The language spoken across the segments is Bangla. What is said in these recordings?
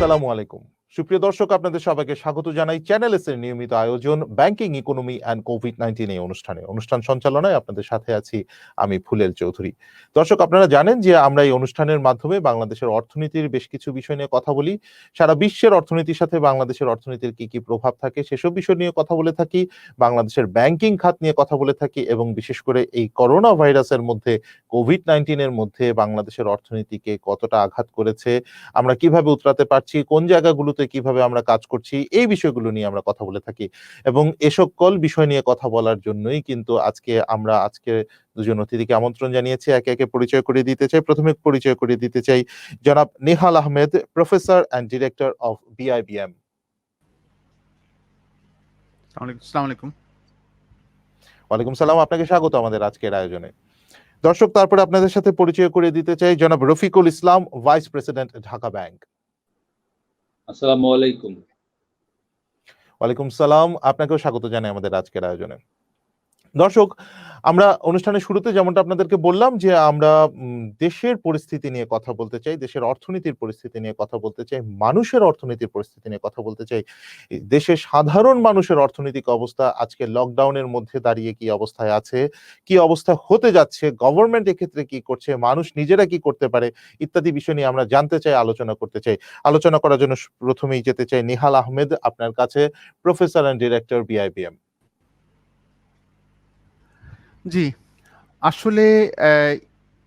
আসসালামু আলাইকুম। সুপ্রিয় দর্শক, আপনাদের সবাইকে স্বাগত জানাই চ্যানেল এস এর নিয়মিত আয়োজন ব্যাংকিং, ইকোনমি অ্যান্ড কোভিড-19 এই অনুষ্ঠানে। অনুষ্ঠান সঞ্চালনায় আপনাদের সাথে আছি আমি ফুলেল চৌধুরী। দর্শক, আপনারা জানেন যে আমরা এই অনুষ্ঠানের মাধ্যমে বাংলাদেশের অর্থনীতির বেশ কিছু বিষয় নিয়ে কথা বলি। সারা বিশ্বের অর্থনীতির সাথে বাংলাদেশের অর্থনীতির কি প্রভাব থাকে সেসব বিষয় নিয়ে কথা বলে থাকি। বাংলাদেশের ব্যাংকিং খাত নিয়ে কথা বলে থাকি এবং বিশেষ করে এই করোনা ভাইরাসের মধ্যে, কোভিড-19 এর মধ্যে বাংলাদেশের অর্থনীতিকে কতটা আঘাত করেছে, আমরা কিভাবে উতরাতে পারছি, কোন জায়গাগুলোতে কিভাবে আমরা কাজ করছি, এই বিষয়গুলো নিয়ে আমরা কথা বলে থাকি। এবং এ সকল বিষয় নিয়ে কথা বলার জন্যই কিন্তু আজকে দুজন অতিথিকে আমন্ত্রণ জানিয়েছি। একে একে পরিচয় করিয়ে দিতে চাই। প্রথমে পরিচয় করিয়ে দিতে চাই জনাব Nehal Ahmed, professor and director of BIBM. আসসালামু আলাইকুম। ওয়ালাইকুম সালাম, আপনাকে স্বাগত আমাদের আজকের আয়োজনে। দর্শক, তারপরে আপনাদের সাথে পরিচয় করিয়ে দিতে চাই জনাব Rafiqul Islam, vice president, Dhaka bank. আসসালামু আলাইকুম। ওয়ালাইকুম সালাম, আপনাকেও স্বাগত জানাই আমাদের আজকের আয়োজনে। দর্শক, আমরা অনুষ্ঠানের শুরুতে যেমনটা আপনাদেরকে বললাম যে আমরা দেশের পরিস্থিতি নিয়ে কথা বলতে চাই, দেশের অর্থনীতির পরিস্থিতি নিয়ে কথা বলতে চাই, মানুষের অর্থনীতির পরিস্থিতি নিয়ে কথা বলতে চাই। দেশের সাধারণ মানুষের অর্থনৈতিক অবস্থা আজকে লকডাউনের মধ্যে দাঁড়িয়ে কি অবস্থায় আছে, কি অবস্থা হতে যাচ্ছে, গভর্নমেন্ট এক্ষেত্রে কি করছে, মানুষ নিজেরা কি করতে পারে, ইত্যাদি বিষয় নিয়ে আমরা জানতে চাই, আলোচনা করতে চাই। আলোচনা করার জন্য প্রথমেই যেতে চাই নেহাল আহমেদ, আপনার কাছে, প্রফেসর অ্যান্ড ডিরেক্টর, বিআইবিএম। জি, আসলে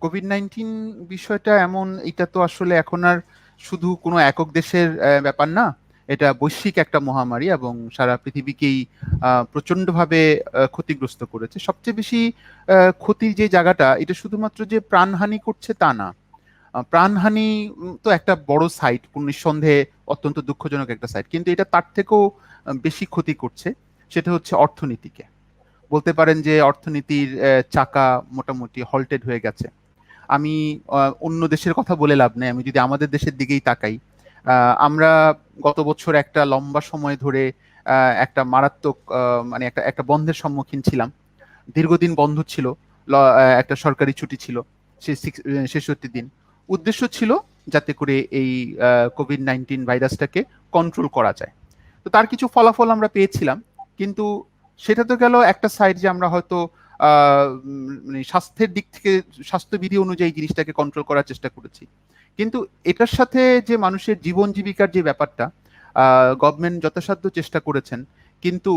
কোভিড-19 বিষয়টা এমন, এটা তো আসলে এখন আর শুধু কোনো একক দেশের ব্যাপার না, এটা বৈশ্বিক একটা মহামারী এবং সারা পৃথিবীকেই প্রচণ্ডভাবে ক্ষতিগ্রস্ত করেছে। সবচেয়ে বেশি ক্ষতির যে জায়গাটা, এটা শুধুমাত্র যে প্রাণহানি করছে তা না। প্রাণহানি তো একটা বড় সাইড, নিঃসন্দেহে অত্যন্ত দুঃখজনক একটা সাইড, কিন্তু এটা তার থেকেও বেশি ক্ষতি করছে, সেটা হচ্ছে অর্থনীতিকে। বলতে পারেন যে অর্থনীতির চাকা মোটামুটি হল্টেড হয়ে গেছে। আমি অন্য দেশের কথা বলে লাভ নেই, আমি যদি আমাদের দেশের দিকেই তাকাই, আমরা গত বছর একটা লম্বা সময় ধরে একটা মারাত্মক মানে একটা বন্ধের সম্মুখীন ছিলাম। দীর্ঘদিন বন্ধ ছিল, একটা সরকারি ছুটি ছিল, সেই 66 দিন। উদ্দেশ্য ছিল যাতে করে এই কোভিড-19 ভাইরাসটাকে কন্ট্রোল করা যায়। তো তার কিছু ফলাফল আমরা পেয়েছিলাম, কিন্তু সেটা তো গেল একটা সাইড, যে আমরা হয়তো মানে স্বাস্থ্যের দিক থেকে স্বাস্থ্যবিধি অনুযায়ী জিনিসটাকে কন্ট্রোল করার চেষ্টা করেছি। কিন্তু এটার সাথে যে মানুষের জীবন জীবিকার যে ব্যাপারটা, গভর্নমেন্ট যথাসাধ্য চেষ্টা করেছেন, কিন্তু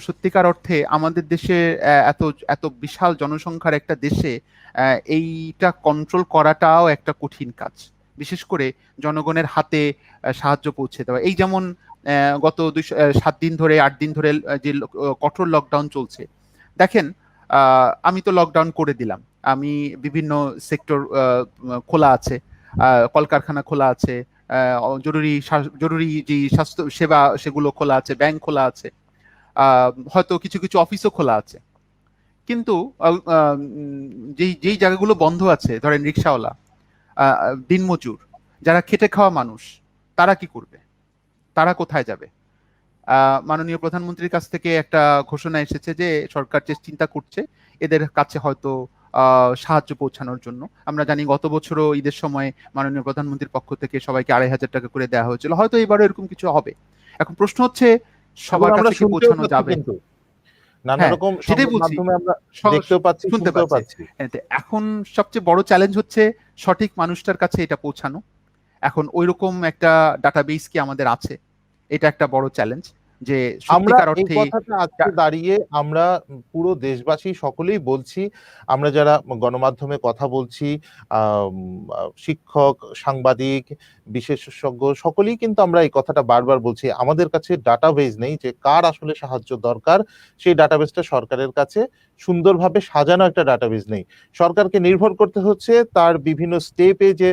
সত্যিকার অর্থে আমাদের দেশে এত এত বিশাল জনসংখ্যার একটা দেশে এইটা কন্ট্রোল করাটাও একটা কঠিন কাজ, বিশেষ করে জনগণের হাতে সাহায্য পৌঁছে দেওয়া। এই যেমন গত 7 দিন ধরে 8 দিন ধরে যে কঠোর লকডাউন চলছে, দেখেন, আমি তো লকডাউন করে দিলাম, আমি বিভিন্ন সেক্টর খোলা আছে, কলকারখানা খোলা আছে, জরুরি যে স্বাস্থ্য সেবা সেগুলো খোলা আছে, ব্যাংক খোলা আছে, হয়তো কিছু কিছু অফিসও খোলা আছে। কিন্তু যেই জায়গাগুলো বন্ধ আছে, ধরেন রিক্সাওয়ালা, দিনমজুর, যারা খেটে খাওয়া মানুষ, তারা কি করবে? তারা কোথায় যাবে? মাননীয় প্রধানমন্ত্রীর কাছ থেকে একটা ঘোষণা এসেছে যে সরকার যে চিন্তা করছে এদের কাছে হয়তো সাহায্য পৌঁছানোর জন্য। আমরা জানি গত বছরও ঈদের সময় মাননীয় প্রধানমন্ত্রীর পক্ষ থেকে সবাইকে 2,500 টাকা করে দেওয়া হয়েছিল, হয়তো এবারও এরকম কিছু হবে। এখন প্রশ্ন হচ্ছে সবার কাছে কি পৌঁছানো যাবে? সেটাই বলছি, শুনতে পাচ্ছি। এখন সবচেয়ে বড় চ্যালেঞ্জ হচ্ছে সঠিক মানুষটার কাছে এটা পৌঁছানো। এখন ওইরকম একটা ডাটাবেস কি আমাদের আছে? এটা একটা বড় চ্যালেঞ্জ, যে সত্যিকার অর্থে কথাটা আজকে দাঁড়িয়ে আমরা পুরো দেশবাসী সকলেই বলছি, আমরা যারা গণমাধ্যমে কথা বলছি, শিক্ষক, সাংবাদিক, বিশেষজ্ঞ, সকলেই কিন্তু আমরা এই কথাটা বারবার বলছি, আমাদের কাছে ডাটাবেস নেই যে কার আসলে সাহায্য দরকার। সেই ডাটাবেসটা সরকারের কাছে সুন্দরভাবে সাজানো একটা ডাটাবেস নেই। সরকারকে নির্ভর করতে হচ্ছে তার বিভিন্ন স্টেপে, যে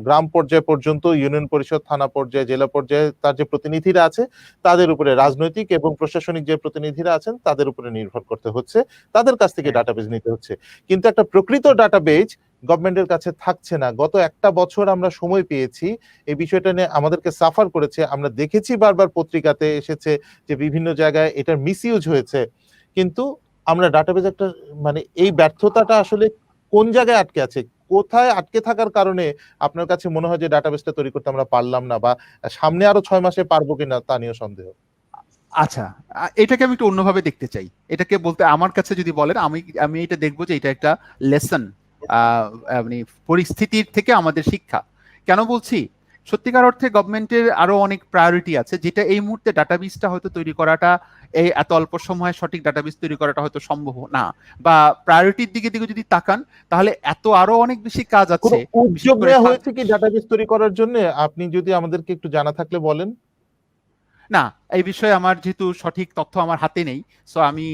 গ্রাম পর্যায় পর্যন্ত, ইউনিয়ন পরিষদ, থানা পর্যায়ে, জেলা পর্যায়ে তার যে প্রতিনিধিরা আছে তাদের উপরে, রাজনৈতিক এবং প্রশাসনিক যে প্রতিনিধিরা আছেন তাদের উপরে নির্ভর করতে হচ্ছে, তাদের কাছ থেকে ডাটাবেজ নিতে হচ্ছে। কিন্তু একটা প্রকৃত ডাটাবেজ গভর্নমেন্টের কাছে থাকছে না। গত একটা বছর আমরা সময় পেয়েছি, এই বিষয়টা নিয়ে আমাদেরকে সাফার করেছে, আমরা দেখেছি, বারবার পত্রিকাতে এসেছে যে বিভিন্ন জায়গায় এটার মিসইউজ হয়েছে, কিন্তু আমরা ডাটাবেজ একটা, মানে এই ব্যর্থতাটা আসলে কোন জায়গায় আটকে আছে, কোথায় আটকে থাকার কারণে আপনার কাছে মনে হয় যে ডাটাবেসটা তৈরি করতে আমরা পারলাম না, বা সামনে আরো 6 মাসে পারবো কিনা তা নিয়ে সন্দেহ? আচ্ছা, এটাকে আমি একটু অন্যভাবে দেখতে চাই। এটাকে বলতে আমার কাছে যদি বলেন, আমি আমি এটা দেখবো যে এটা একটা লেসন, মানে পরিস্থিতির থেকে আমাদের শিক্ষা। কেন বলছি? সত্যিকার অর্থে গভর্নমেন্টের আরো অনেক প্রায়োরিটি আছে, যেটা এই মুহূর্তে ডাটাবেসটা হয়তো তৈরি করাটা, এই এত অল্প সময়ে সঠিক ডাটাবেস তৈরি করাটা হয়তো সম্ভব না, বা প্রায়োরিটির দিকে দিকে যদি তাকান, তাহলে এত আরো অনেক বেশি কাজ কোনো আছে। বিশেষ উদ্যোগ করে নেওয়া হয়েছে কি ডাটাবেস তৈরি করার জন্য? আপনি যদি আমাদেরকে একটু জানা থাকলে বলেন। না, এই বিষয়ে আমার যেহেতু সঠিক তথ্য আমার হাতে নেই, সো আমি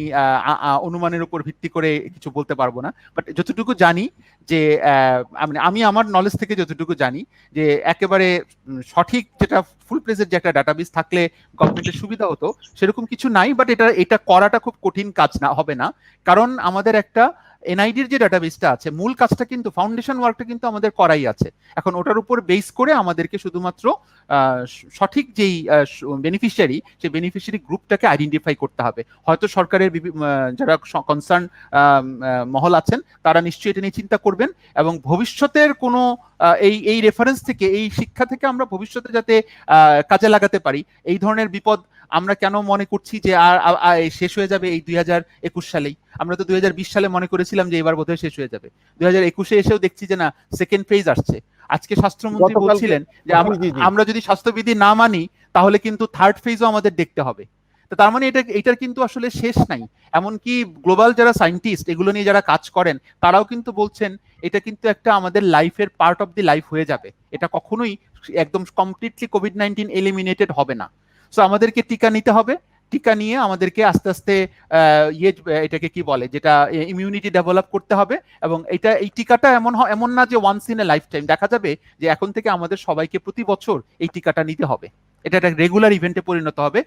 অনুমানের উপর ভিত্তি করে কিছু বলতে পারবো না। বাট যতটুকু জানি যে আমি আমার নলেজ থেকে যতটুকু জানি যে একেবারে সঠিক যেটা ফুল প্লেজের যে একটা ডাটাবেস থাকলে গভর্নমেন্টের সুবিধা হতো, সেরকম কিছু নাই। বাট এটা এটা করাটা খুব কঠিন কাজ না, হবে না। কারণ আমাদের একটা এনআইডির যে ডাটাবেসটা আছে, মূল কাজটা কিন্তু, ফাউন্ডেশন ওয়ার্কটা কিন্তু আমাদের করাই আছে। এখন ওটার উপর বেস করে আমাদেরকে শুধুমাত্র সঠিক যেই বেনিফিশিয়ারি, সেই বেনিফিশিয়ারি গ্রুপটাকে আইডেন্টিফাই করতে হবে। হয়তো সরকারের যারা কনসার্ন মহল আছেন, তারা নিশ্চয়ই এটা নিয়ে চিন্তা করবেন, এবং ভবিষ্যতের কোনো এই এই রেফারেন্স থেকে, এই শিক্ষা থেকে আমরা ভবিষ্যতে যাতে কাজে লাগাতে পারি। এই ধরনের বিপদ আমরা কেন মনে করছি যে শেষ হয়ে যাবে এই 2021 সালেই? আমরা তো 2020 সালে মনে করেছিলাম যে এবার বোধহয় শেষ হয়ে যাবে। 2021-এ এসেও দেখছি যে না, সেকেন্ড ফেজ আসছে। আজকে স্বাস্থ্যমন্ত্রী বলছিলেন যে আমরা যদি স্বাস্থ্যবিধি না মানি, তাহলে কিন্তু থার্ড ফেজও আমাদের দেখতে হবে। তো তার মানে এটার কিন্তু আসলে শেষ নাই। এমনকি গ্লোবাল যারা সায়েন্টিস্ট, এগুলো নিয়ে যারা কাজ করেন, তারাও কিন্তু বলছেন এটা কিন্তু একটা আমাদের লাইফের পার্ট অফ দি লাইফ হয়ে যাবে। এটা কখনোই একদম কমপ্লিটলি কোভিড-19 এলিমিনেটেড হবে না। সো আমাদেরকে টিকা নিতে হবে। টিকা নিয়ে আমাদেরকে আস্তে আস্তে এটাকে কি বলে, যেটা ইমিউনিটি ডেভেলপ করতে হবে। এবং এই টিকাটা এমন না যে once in a lifetime. দেখা যাবে যে এখন থেকে আমাদের সবাইকে প্রতি বছর এই টিকাটা নিতে হবে। এটা একটা রেগুলার ইভেন্টে পরিণত হবে।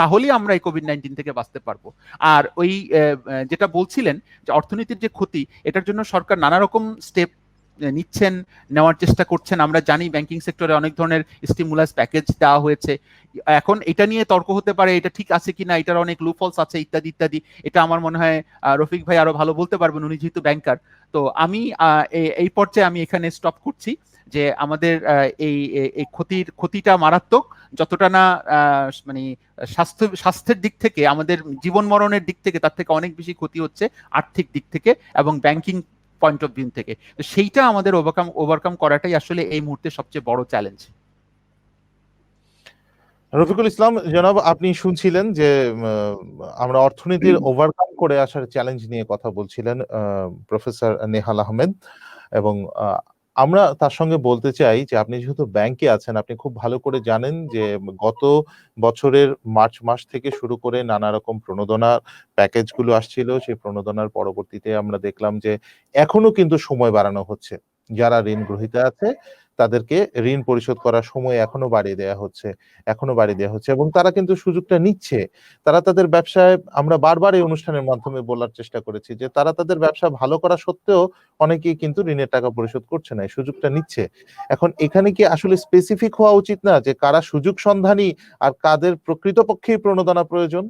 তাহলেই আমরা এই কোভিড-19 থেকে বাঁচতে পারবো। আর ওই যেটা বলছিলেন যে অর্থনীতির যে ক্ষতি, এটার জন্য সরকার নানা রকম স্টেপ নিচ্ছেন, নেওয়ার চেষ্টা করছেন। আমরা জানি ব্যাংকিং সেক্টরে অনেক ধরনের স্টিমুলাস প্যাকেজ দেওয়া হয়েছে। এখন এটা নিয়ে তর্ক হতে পারে, এটা ঠিক আছে কিনা, এটার অনেক লুফলস আছে, ইত্যাদি ইত্যাদি। এটা আমার মনে হয় রফিক ভাই আরো ভালো বলতে পারবেন, উনি যেহেতু ব্যাংকার। তো আমি এই পর্যায়ে আমি এখানে স্টপ করছি, যে আমাদের এই ক্ষতিটা মারাত্মক। যতটা না মানে স্বাস্থ্যের দিক থেকে, আমাদের জীবন মরণের দিক থেকে, তার থেকে অনেক বেশি ক্ষতি হচ্ছে আর্থিক দিক থেকে এবং ব্যাংকিং পয়েন্ট অফ ভিউ থেকে। তো সেইটা আমাদের ওভারকাম করাটাই আসলে এই মুহূর্তে সবচেয়ে বড় চ্যালেঞ্জ। রফিকুল ইসলাম জনাব, আপনি শুনছিলেন যে আমরা অর্থনীতির ওভারকাম করে আসার চ্যালেঞ্জ নিয়ে কথা বলছিলেন প্রফেসর নেহাল আহমেদ। এবং আমরা তার সঙ্গে বলতে চাই যে আপনি যেহেতু ব্যাংকে আছেন, আপনি খুব ভালো করে জানেন যে গত বছরের মার্চ মাস থেকে শুরু করে নানা রকম প্রণোদনা প্যাকেজগুলো আসছিল। সেই প্রণোদনার পরবর্তীতে আমরা দেখলাম যে এখনো কিন্তু সময় বাড়ানো হচ্ছে। যারা ঋণ গ্রহীতা আছে তাদেরকে ঋণ পরিশোধ করার সময় এখনো বাড়িয়ে দেওয়া হচ্ছে এবং তারা কিন্তু সুযোগটা নিচ্ছে। তারা তাদের ব্যবসায়, আমরা বারবার এই অনুষ্ঠানের মাধ্যমে বলার চেষ্টা করেছি যে তারা তাদের ব্যবসা ভালো করা সত্ত্বেও অনেকেই কিন্তু ঋণের টাকা পরিশোধ করছে না, এই সুযোগটা নিচ্ছে। এখন এখানে কি আসলে স্পেসিফিক হওয়া উচিত না যে কারা সুযোগ সন্ধানী আর কাদের প্রকৃতপক্ষেই প্রণোদনা প্রয়োজন?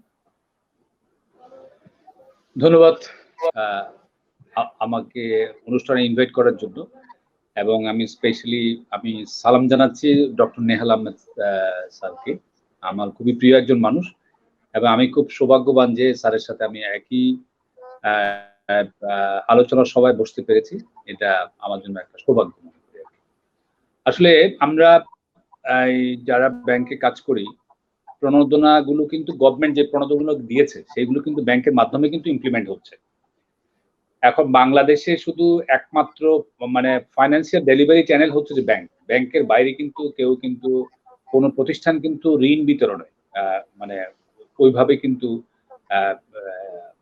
ধন্যবাদ আমাকে অনুষ্ঠানে ইনভাইট করার জন্য। এবং আমি স্পেশালি সালাম জানাচ্ছি ডক্টর নেহাল আহমেদ স্যারকে। আমার খুবই প্রিয় একজন মানুষ, এবং আমি খুব সৌভাগ্যবান যে স্যারের সাথে আমি একই আলোচনার সভায় বসতে পেরেছি। এটা আমার জন্য একটা সৌভাগ্য। আসলে আমরা যারা ব্যাংকে কাজ করি, প্রণোদনাগুলো কিন্তু গভর্নমেন্ট যে প্রণোদনাগুলো দিয়েছে, সেগুলো কিন্তু ব্যাংকের মাধ্যমে কিন্তু ইমপ্লিমেন্ট হচ্ছে। এখন বাংলাদেশে শুধু একমাত্র মানে ফাইন্যান্সিয়াল ডেলিভারি চ্যানেল হচ্ছে যে ব্যাংক। ব্যাংকের বাইরে কিন্তু কেউ কিন্তু কোনো প্রতিষ্ঠান কিন্তু ঋণ বিতরণে মানে ওইভাবে কিন্তু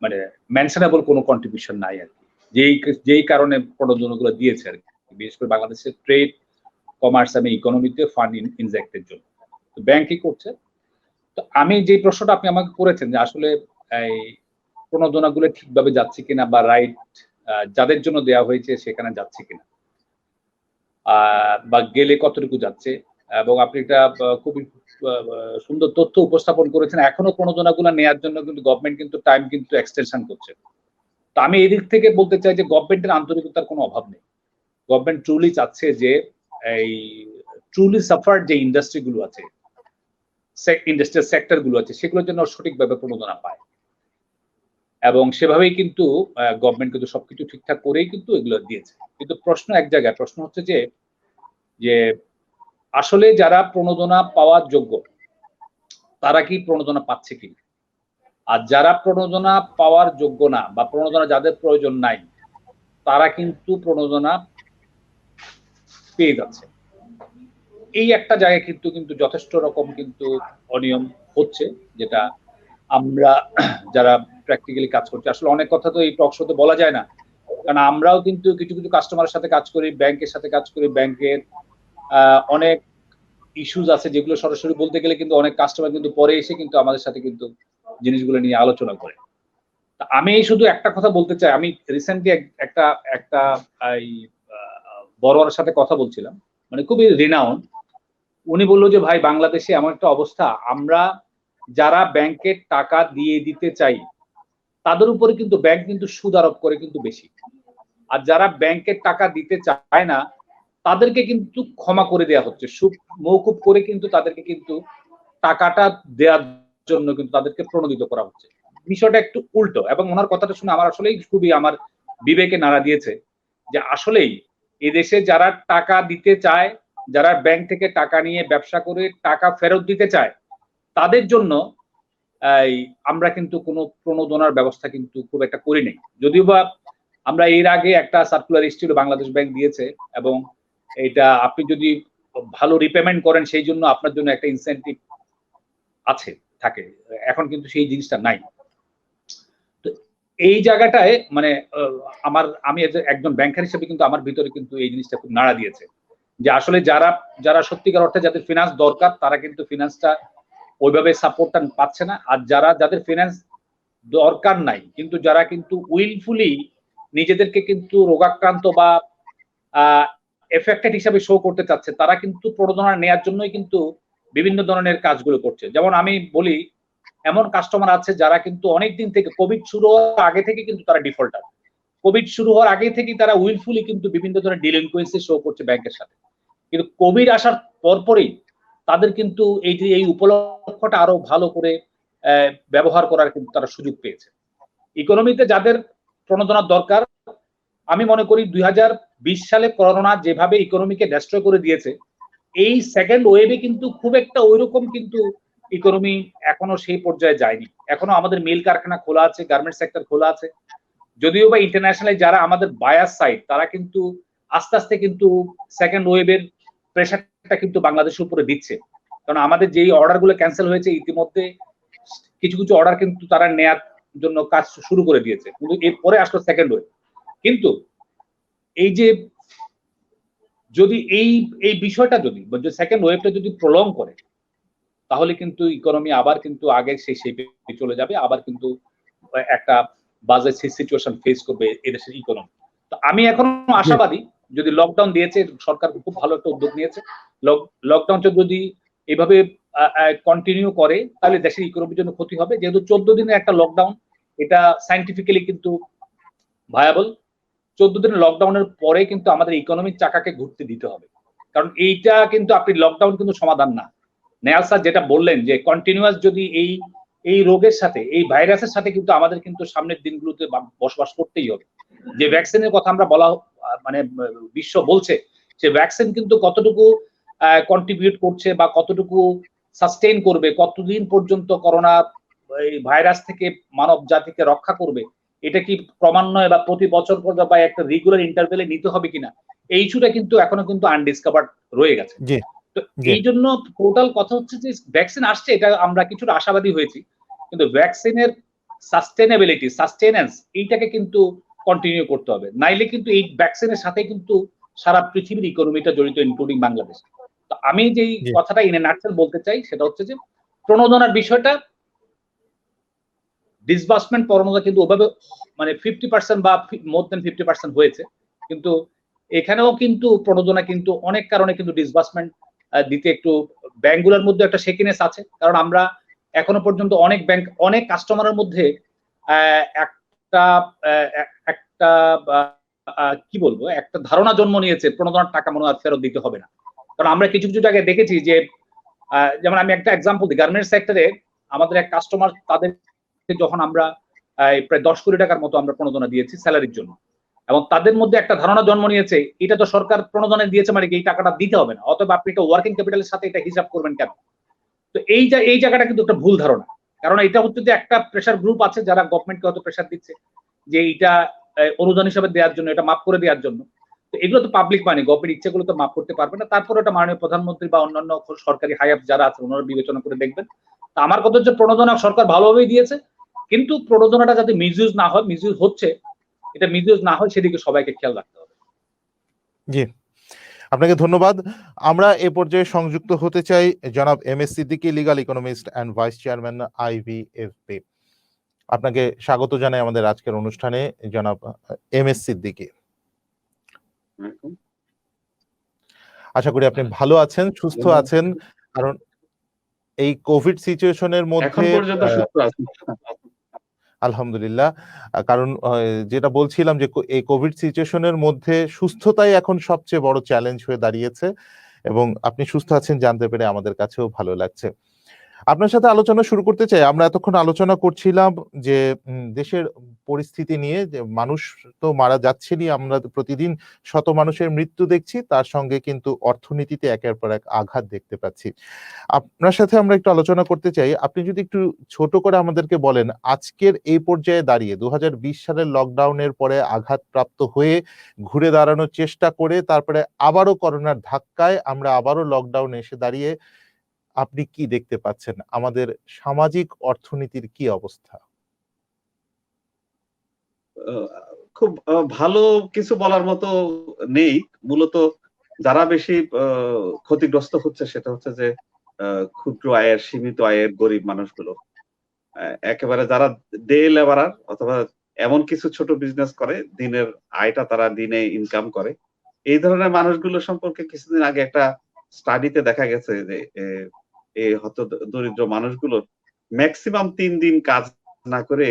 মানে মেনশনেবল কোনো কন্ট্রিবিউশন নাই আর কি। যেই কারণে প্রণোদনাগুলো দিয়েছে আর কি, বিশেষ করে বাংলাদেশের ট্রেড, কমার্স এবং ইকোনমিতে ফান্ড ইনজেক্টের জন্য। তো ব্যাংক কি করছে? তো আমি যে প্রশ্নটা আপনি আমাকে করেছেন যে আসলে এই প্রণোদনাগুলো ঠিকভাবে যাচ্ছে কিনা, বা রাইট যাদের জন্য দেওয়া হয়েছে সেখানে যাচ্ছে কিনা, বা গেলে কতটুকু যাচ্ছে। এবং আপনি একটা খুবই সুন্দর তথ্য উপস্থাপন করেছেন। এখনো প্রণোদনাগুলো নেওয়ার জন্য কিন্তু গভর্নমেন্ট কিন্তু টাইম কিন্তু এক্সটেনশন করছে। তো আমি এই দিক থেকে বলতে চাই যে গভর্নমেন্টের আন্তরিকতার কোনো অভাব নেই। গভর্নমেন্ট ট্রুলি চাচ্ছে যে এই ট্রুলি সাফার্ড যে ইন্ডাস্ট্রি গুলো আছে, ইন্ডাস্ট্রিয়াল সেক্টর গুলো আছে, সেগুলোর জন্য সঠিকভাবে প্রণোদনা পায়, এবং সেভাবেই কিন্তু গভর্নমেন্ট কিন্তু সবকিছু ঠিকঠাক করেই কিন্তু এগুলো দিয়েছে। কিন্তু প্রশ্ন এক জায়গায়, প্রশ্ন হচ্ছে যে যে আসলে যারা প্রণোদনা পাওয়ার যোগ্য তারা কি প্রণোদনা পাচ্ছে কিনা, আর যারা প্রণোদনা পাওয়ার যোগ্য না বা প্রণোদনা যাদের প্রয়োজন নাই তারা কিন্তু প্রণোদনা পেয়ে যাচ্ছে। এই একটা জায়গায় কিন্তু যথেষ্ট রকম কিন্তু অনিয়ম হচ্ছে, যেটা আমরা যারা প্র্যাকটিক্যালি কাজ করছি, আসলে অনেক কথা তো এই টক শোতে বলা যায় না, কারণ আমরাও কিন্তু কিছু কিছু কাস্টমারের সাথে কাজ করি, ব্যাংকের সাথে কাজ করি, ব্যাংকের অনেক ইস্যুজ আছে যেগুলো সরাসরি বলতে গেলে কিন্তু অনেক কাস্টমার কিন্তু পরে এসে কিন্তু আমাদের সাথে কিন্তু জিনিসগুলো নিয়ে আলোচনা করে। আমি শুধু একটা কথা বলতে চাই, আমি রিসেন্টলি একটা একটা বড়োয়ার সাথে কথা বলছিলাম, মানে খুবই রিনাউন্ড। উনি বললো যে ভাই বাংলাদেশে এমন একটা অবস্থা, আমরা যারা ব্যাংকে টাকা দিয়ে দিতে চাই তাদের উপরে কিন্তু ব্যাংক কিন্তু সুদ আরোপ করে কিন্তু বেশি, আর যারা ব্যাংকে টাকা দিতে চায় না তাদেরকে কিন্তু ক্ষমা করে দেওয়া হচ্ছে, সুদ মওকুফ করে কিন্তু তাদেরকে কিন্তু টাকাটা দেওয়ার জন্য কিন্তু তাদেরকে প্রণোদিত করা হচ্ছে। বিষয়টা একটু উল্টো, এবং ওনার কথাটা শুনে আমার আসলেই খুবই আমার বিবেকে নাড়া দিয়েছে যে আসলেই এদেশে যারা টাকা দিতে চায়, যারা ব্যাংক থেকে টাকা নিয়ে ব্যবসা করে টাকা ফেরত দিতে চায় তাদের জন্য আমরা কিন্তু কোনো প্রণোদনার ব্যবস্থা কিন্তু খুব একটা করি নাই। যদিও বা আমরা এর আগে একটা সার্কুলার এসেছিল বাংলাদেশ ব্যাংক দিয়েছে, এবং এটা আপনি যদি ভালো রিপেমেন্ট করেন সেই জন্য আপনার জন্য একটা ইনসেন্টিভ আছে থাকে, এখন কিন্তু সেই জিনিসটা নাই। তো এই জায়গাটায় মানে আমি একজন ব্যাংকার হিসেবে কিন্তু আমার ভিতরে কিন্তু এই জিনিসটা খুব নাড়া দিয়েছে যে আসলে যারা সত্যিকার অর্থে যাদের ফিনান্স দরকার তারা কিন্তু ফিনান্সটা ওইভাবে সাপোর্টটা পাচ্ছে না, আর যাদের ফিনান্স দরকার নাই কিন্তু যারা কিন্তু উইলফুলি নিজেদেরকে কিন্তু রোগাক্রান্ত বা এফেক্টেড হিসাবে শো করতে চাচ্ছে তারা কিন্তু প্রণোদনা নেওয়ার জন্যই কিন্তু বিভিন্ন ধরনের কাজগুলো করছে। যেমন আমি বলি, এমন কাস্টমার আছে যারা কিন্তু অনেকদিন থেকে, কোভিড শুরু হওয়ার আগে থেকে কিন্তু তারা ডিফল্টার, কোভিড শুরু হওয়ার আগে থেকেই তারা উইলফুলি কিন্তু বিভিন্ন ধরনের ডিলিনকুয়েন্সি শো করছে ব্যাংকের সাথে, কিন্তু কোভিড আসার পরপরই তাদের কিন্তু এই উপলক্ষটা আরো ভালো করে ব্যবহার করার কিন্তু তারা সুযোগ পেয়েছে। ইকোনমিতে যাদের প্রণোদনার দরকার, আমি মনে করি 2020 সালে করোনা যেভাবে ইকোনমিকে ডেস্ট্রয় করে দিয়েছে, এই সেকেন্ড ওয়েভে কিন্তু খুব একটা ওইরকম কিন্তু ইকোনমি এখনো সেই পর্যায়ে যায়নি। এখনো আমাদের মিল কারখানা খোলা আছে, গার্মেন্টস সেক্টর খোলা আছে, যদিও বা ইন্টারন্যাশনালি যারা আমাদের বায়ার সাইড তারা কিন্তু আস্তে আস্তে কিন্তু সেকেন্ড ওয়েভের প্রেশারটা কিন্তু বাংলাদেশের উপরে দিচ্ছে, কারণ আমাদের যেই অর্ডার গুলো ক্যান্সেল হয়েছে ইতিমধ্যে কিছু কিছু অর্ডার কিন্তু তারা নেয়ার জন্য কাজ শুরু করে দিয়েছে, কিন্তু এরপরে আসলো সেকেন্ড ওয়েভ। কিন্তু এই যে যদি এই বিষয়টা যদি সেকেন্ড ওয়েভটা যদি প্রলং করে তাহলে কিন্তু ইকোনমি আবার কিন্তু আগে সেই শেপে চলে যাবে, আবার কিন্তু একটা বাজে সিচুয়েশন ফেস করবে এদেশের ইকোনমি। তো আমি এখনো আশাবাদী, যদি লকডাউন দিয়েছে সরকার খুব ভালো একটা উদ্যোগ নিয়েছে, লকডাউনটা যদি এভাবে কন্টিনিউ করে তাহলে দেশের ইকোনমির জন্য ক্ষতি হবে, যেহেতু 14 দিনের একটা লকডাউন এটা সাইন্টিফিক্যালি কিন্তু ভায়াবল। 14 দিনের লকডাউনের পরে কিন্তু আমাদের ইকোনমির চাকাকে ঘুরতে দিতে হবে, কারণ এইটা কিন্তু আপনি লকডাউন কিন্তু সমাধান না। নেয়াল স্যার যেটা বললেন যে কন্টিনিউয়াস যদি এই রোগের সাথে, এই ভাইরাসের সাথে কিন্তু আমাদের কিন্তু সামনের দিনগুলোতে বসবাস করতেই হবে। যে ভ্যাকসিনের কথা আমরা বলা মানে বিশ্ব বলছে, সে ভ্যাকসিন কিন্তু কতটুকু কন্ট্রিবিউট করছে বা কতটুকু সাস্টেইন করবে, কতদিন পর্যন্ত করোনা এই ভাইরাস থেকে মানব জাতিকে রক্ষা করবে, এটা কি ক্রমান্বয়ে বা প্রতি বছর পর বা একটা রেগুলার ইন্টারভেলে নিতে হবে কিনা, এই ইস্যুটা কিন্তু এখনো কিন্তু আনডিসকভার্ড রয়ে গেছে। তো এই জন্য টোটাল কথা হচ্ছে যে ভ্যাকসিন আসছে, এটা আমরা কিছুটা আশাবাদী হয়েছি, কিন্তু ভ্যাকসিনের সাস্টেনেবিলিটি, সাস্টেনেন্স এইটাকে কিন্তু কন্টিনিউ করতে হবে, নাইলে কিন্তু এই ভ্যাকসিনের সাথে কিন্তু সারা পৃথিবীর ইকোনমিটা জড়িত, ইনক্লুডিং বাংলাদেশ। তো আমি যেই কথাটা ইন এ নাটসেল বলতে চাই সেটা হচ্ছে যে প্রণোদনার বিষয়টা, ডিসবার্সমেন্ট প্রণোদনা কিন্তু ওভাবে মানে 50% বা মোর দেন 50% হয়েছে, কিন্তু এখানেও কিন্তু প্রণোদনা কিন্তু অনেক কারণে কিন্তু ডিসবার্সমেন্ট দিতে একটু ব্যাংকগুলোর মধ্যে একটা শেকিনেস আছে, কারণ আমরা এখনো পর্যন্ত অনেক ব্যাংক, অনেক কাস্টমারের মধ্যে একটা একটা কি বলবো, একটা ধারণা জন্ম নিয়েছে প্রণোদনার টাকা মনে হয় ফেরত দিতে হবে না। কারণ আমরা কিছু কিছু জায়গায় দেখেছি যে যেমন আমি একটা এক্সাম্পল দিই, গার্মেন্টস সেক্টরে আমাদের এক কাস্টমার, তাদের যখন আমরা প্রায় 10 কোটি টাকার মতো আমরা প্রণোদনা দিয়েছি স্যালারির জন্য, এবং তাদের মধ্যে একটা ধারণা জন্ম নিয়েছে এটা তো সরকার প্রণোদনা দিয়েছে মানে এই টাকাটা দিতে হবে না, অথবা আপনি এটা ওয়ার্কিং ক্যাপিটালের সাথে এটা হিসাব করবেন কেন। তো এই জায়গাটা কিন্তু একটা ভুল ধারণা, কারণ এটা হচ্ছে যে একটা প্রেশার গ্রুপ আছে যারা গভর্নমেন্টকে হয়তো প্রেশার দিচ্ছে যে এইটা অনুদান হিসাবে দেওয়ার জন্য, এটা মাফ করে দেওয়ার জন্য। তো এগুলো তো পাবলিক মানি, গভর্নমেন্ট ইচ্ছেগুলো তো মাফ করতে পারবে না, তারপরে ওটা মাননীয় প্রধানমন্ত্রী বা অন্যান্য সরকারি হায়াত যারা আছে ওনারা বিবেচনা করে দেখবেন। তো আমার কথা হচ্ছে প্রণোদনা সরকার ভালোভাবেই দিয়েছে, কিন্তু প্রণোদনাটা যাতে মিসইউজ না হয়, মিসইউজ হচ্ছে, এটা মিসইউজ না হয় সেদিকে সবাইকে খেয়াল রাখতে হবে। জি, আপনাকে ধন্যবাদ। আমরা এ পর্যায়ে সংযুক্ত হতে চাই জনাব M S. Siddiqui, legal economist and vice chairman IVFB। আপনাকে স্বাগত জানাই আমাদের আজকের অনুষ্ঠানে জনাব এম.এস. সিদ্দিকী। আশা করি আপনি ভালো আছেন, সুস্থ আছেন, কারণ এই কোভিড সিচুয়েশনের এখন মধ্যে পর্যন্ত সুস্থ আছি। আলহামদুলিল্লাহ। কারণ যেটা বলছিলাম যে এই কোভিড সিচুয়েশনের মধ্যে সুস্থতাই এখন সবচেয়ে বড় চ্যালেঞ্জ হয়ে দাঁড়িয়েছে, এবং আপনি সুস্থ আছেন জানতে পেরে আমাদের কাছেও ভালো লাগছে। আপনার সাথে আলোচনা শুরু করতে চাই। আমরা এতক্ষণ আলোচনা করছিলাম যে দেশের পরিস্থিতি নিয়ে, যে মানুষ তো মারা যাচ্ছেনই, আমরা প্রতিদিন শত মানুষের মৃত্যু দেখছি, তার সঙ্গে কিন্তু অর্থনীতিতে একের পর এক আঘাত দেখতে পাচ্ছি। আপনার সাথে আমরা একটু আলোচনা করতে চাই। আপনি যদি একটু ছোট করে আমাদেরকে বলেন, আজকের এই পর্যায়ে দাঁড়িয়ে 2020 সালের লকডাউনের পরে আঘাতপ্রাপ্ত হয়ে ঘুরে দাঁড়ানোর চেষ্টা করে তারপরে আবারও করোনার ধাক্কায় আমরা আবারও লকডাউনে এসে দাঁড়িয়ে আপনি কি দেখতে পাচ্ছেন? আমাদের সামাজিক অর্থনীতির কি অবস্থা? খুব ভালো কিছু বলার মতো নেই। মূলত যারা বেশি ক্ষতিগ্রস্ত হচ্ছে সেটা হচ্ছে যে ক্ষুদ্র আয়ের, সীমিত আয়ের গরিব মানুষগুলো। একেবারে যারা ডে লেবারার অথবা এমন কিছু ছোট বিজনেস করে, দিনের আয়টা তারা দিনে ইনকাম করে, এই ধরনের মানুষগুলো সম্পর্কে কিছুদিন আগে একটা স্টাডিতে দেখা গেছে যে এই হত দরিদ্র মানুষগুলোর ম্যাক্সিমাম 3 দিন কাজ না করে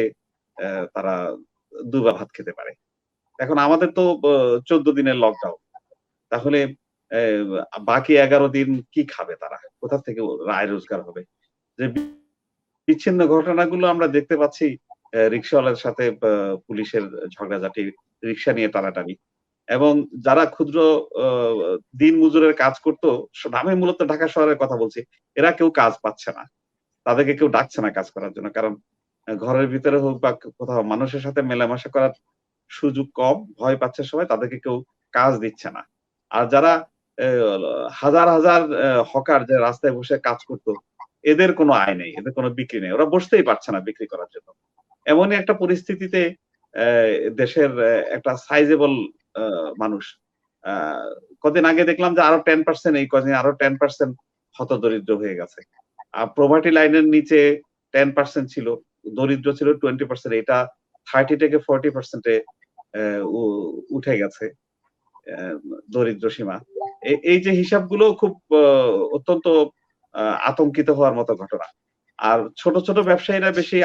তারা দুবেলা ভাত খেতে পারে। এখন আমাদের তো 14 দিনের লকডাউন। তাহলে বাকি 11 দিন কি খাবে তারা? কোথা থেকে আয় রোজগার হবে? যে বিচ্ছিন্ন ঘটনাগুলো আমরা দেখতে পাচ্ছি, রিক্শাওয়ালার সাথে পুলিশের ঝগড়াঝাটি, রিক্সা নিয়ে টানাটানি, এবং যারা ক্ষুদ্র দিন মজুরের কাজ করতো, আমি মূলত ঢাকা শহরের কথা বলছি, এরা কেউ কাজ পাচ্ছে না। তাদেরকে কেউ ডাকছে না কাজ করার জন্য। কারণ ঘরের ভিতরে হোক বা কোথাও মানুষের সাথে মেলামেশা করার সুযোগ কম, ভয় পাচ্ছে সবাই, তাদেরকে কেউ কাজ দিচ্ছে না। আর যারা হাজার হাজার হকার যে রাস্তায় বসে কাজ করতো, এদের কোনো আয় নেই, এদের কোনো বিক্রি নেই, ওরা বসতেই পারছে না বিক্রি করার জন্য। এমনই একটা পরিস্থিতিতে দেশের একটা সাইজেবল মানুষ, কদিন আগে দেখলাম যে আরো 10%, এই কদিন আরো 10% হতদরিদ্র হয়ে গেছে। প্রভার্টি লাইনের নিচে 10% ছিল, দরিদ্র ছিল 20%, এটা 30 থেকে 40% উঠে গেছে দরিদ্র সীমা। এই যে হিসাবগুলো খুব অত্যন্ত আতঙ্কিত হওয়ার মতো ঘটনা। আর ছোট ছোট ব্যবসায়ীরা বেশি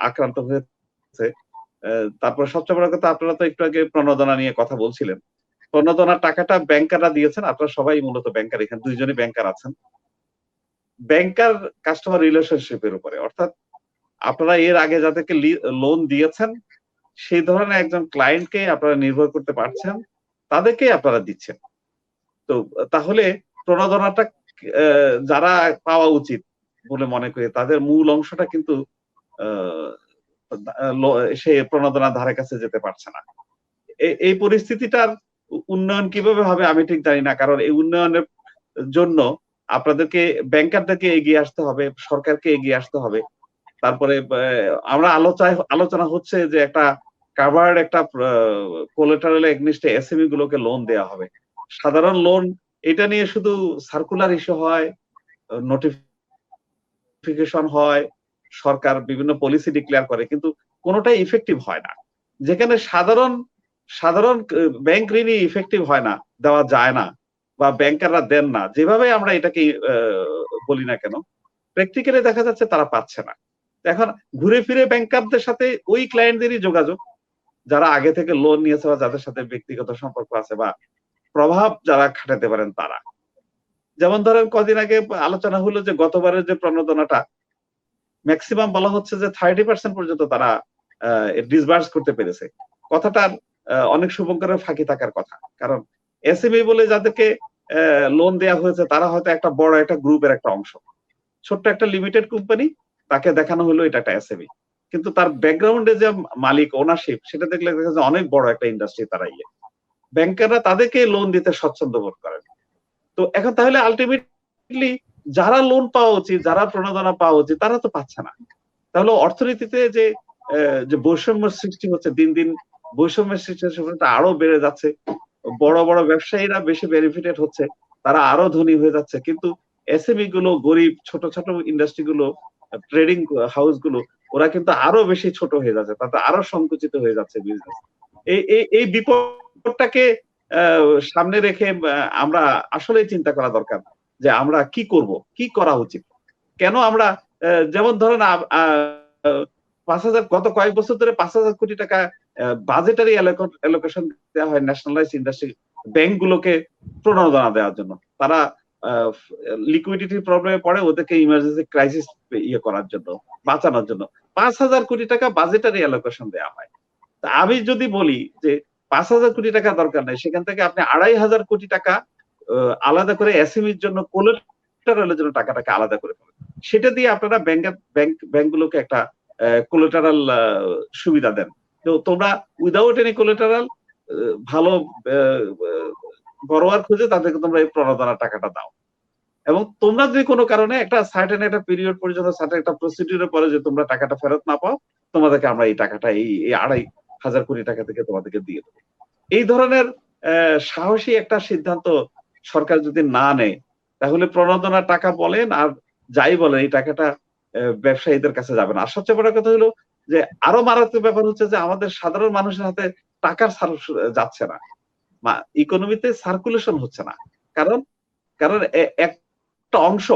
আক্রান্ত হয়েছে। তারপর সবচেয়ে বড় কথা, আপনারা তো একটু আগে প্রণোদনা নিয়ে কথা বলছিলেন। প্রণোদনার টাকাটা ব্যাংকাররা দিয়েছেন, আপনারা সবাই মূলত ব্যাংকার, এখানে 2 জনই ব্যাংকার আছেন। ব্যাংকার কাস্টমার রিলেশনশিপের উপরে, অর্থাৎ আপনারা এর আগে যাদেরকে লোন দিয়েছেন সেই ধরনের একজন ক্লায়েন্টকে আপনারা নির্ভর করতে পারছেন, তাদেরকেই আপনারা দিচ্ছেন। তো তাহলে প্রণোদনাটা যারা পাওয়া উচিত বলে মনে করি, তাদের মূল অংশটা কিন্তু সে প্রণোদনার ধারে কাছে যেতে পারছে না। এই পরিস্থিতিটার উন্নয়ন কিভাবে হবে আমি ঠিক জানি না, কারণ এই উন্নয়নের জন্য আপনাদেরকে ব্যাংকারদেরকে এগিয়ে আসতে হবে, সরকারকে এগিয়ে আসতে হবে। তারপরে আমরা আলোচনা হচ্ছে যে একটা কাভার্ড একটা কোলাটারাল এগেইনস্ট এসএমই গুলোকে লোন দেওয়া হবে। সাধারণ লোন, এটা নিয়ে শুধু সার্কুলার ইস্যু হয়, নোটিফিকেশন হয়, সরকার বিভিন্ন পলিসি ডিক্লেয়ার করে, কিন্তু কোনোটাই ইফেক্টিভ হয় না। যেখানে সাধারণ ব্যাংক ঋণই ইফেক্টিভ হয় না, দেওয়া যায় না, বা ব্যাংকাররা দেন না, যেভাবে আমরা এটাকে বলি না কেন, প্র্যাকটিক্যালি দেখা যাচ্ছে তারা পাচ্ছে না। এখন ঘুরে ফিরে ব্যাংকারদের সাথে ওই ক্লায়েন্টদেরই যোগাযোগ, যারা আগে থেকে লোন নিয়েছে বা যাদের সাথে ব্যক্তিগত সম্পর্ক আছে বা প্রভাব যারা খাটাতে পারেন তারা। যেমন ধরেন কদিন আগে আলোচনা হলো যে গতবারের যে প্রণোদনাটা ম্যাক্সিমাম বলা হচ্ছে যে 30% পর্যন্ত তারা ডিসবার্স করতে পেরেছে। কথাটার অনেক শুভঙ্করের ফাঁকি থাকার কথা। কারণ এসএমই বলে যাদেরকে লোন দেওয়া হয়েছে তারা হয়তো একটা বড় একটা গ্রুপের একটা অংশ। ছোট্ট একটা লিমিটেড কোম্পানি, তাকে দেখানো হলো এটা একটা এসএমই। কিন্তু তার ব্যাকগ্রাউন্ডে যে মালিক ওনারশিপ সেটা দেখলে দেখা যায় অনেক বড় একটা ইন্ডাস্ট্রি তারা ব্যাংকাররা তাদেরকে লোন দিতে স্বচ্ছন্দ বোধ করেন। তো এখন তাহলে আলটিমেটলি যারা লোন পাওয়া উচিত, যারা প্রণোদনা পাওয়া উচিত তারা তো পাচ্ছে না। তাহলে অর্থনীতিতে যে বৈষম্যের সৃষ্টি হচ্ছে, দিন দিন বৈষম্যের সৃষ্টি হচ্ছে, আরো বেড়ে যাচ্ছে। বড় বড় ব্যবসায়ীরা বেশি বেনিফিটেড হচ্ছে, তারা আরো ধনী হয়ে যাচ্ছে, কিন্তু এসএমই গুলো, গরিব ছোট ছোট ইন্ডাস্ট্রি গুলো, ট্রেডিং হাউস গুলো, ওরা কিন্তু আরো বেশি ছোট হয়ে যাচ্ছে, তাতে আরো সংকুচিত হয়ে যাচ্ছে বিজনেস। এই বিপদটাকে সামনে রেখে আমরা আসলে চিন্তা করা দরকার যে আমরা কি করব, কি করা উচিত। কেন আমরা যেমন ধরেন 5,000 গত কয়েক বছর ধরে 5,000 কোটি টাকা বাজেটারি অ্যালোকেশন দেওয়া হয় ন্যাশনালাইজড ইন্ডাস্ট্রি ব্যাংকগুলোকে প্রণোদনা দেওয়ার জন্য। তারা লিকুইডিটি প্রবলেমে পড়ে, ওদেরকে ইমার্জেন্সি ক্রাইসিস করার জন্য, বাঁচানোর জন্য 5,000 কোটি টাকা বাজেটারি অ্যালোকেশন দেওয়া হয়। আমি যদি বলি যে 5,000 কোটি টাকা দরকার নেই, সেখান থেকে আপনি 2,500 কোটি টাকা আলাদা করে এসএমইর জন্য, কোলাটেরালের জন্য টাকাটাকে আলাদা করে ফেলেন। সেটা দিয়ে আপনারা ব্যাংকগুলোকে একটা কোলাটেরাল সুবিধা দেন। তো তোমরা উইদাউট এনি কোলাটেরাল ভালো বড়োয়ার খুঁজে তাদেরকে তোমরা এই প্রণোদনার টাকাটা দাও। এবং তোমরা যদি কোনো কারণে একটা সার্টেন একটা পিরিয়ড পর্যন্ত, সার্টেন একটা প্রসিডিউরের পরে যে তোমরা টাকাটা ফেরত না পাও, তোমাদেরকে আমরা এই টাকাটা এই 2,500 কোটি টাকা থেকে তোমাদেরকে দিয়ে দেবো। এই ধরনের সাহসী একটা সিদ্ধান্ত সরকার যদি না নেয়, তাহলে প্রণোদনার টাকা বলেন আর যাই বলেন, এই টাকাটা ব্যবসায়ীদের কাছে যাবে না। আর সবচেয়ে বড় কথা হলো যে আরো মারাত্মক ব্যাপার হচ্ছে যে আমাদের সাধারণ মানুষের হাতে টাকার যাচ্ছে না, ইকোনমিতে সার্কুলেশন হচ্ছে না। কারণ একটা অংশ,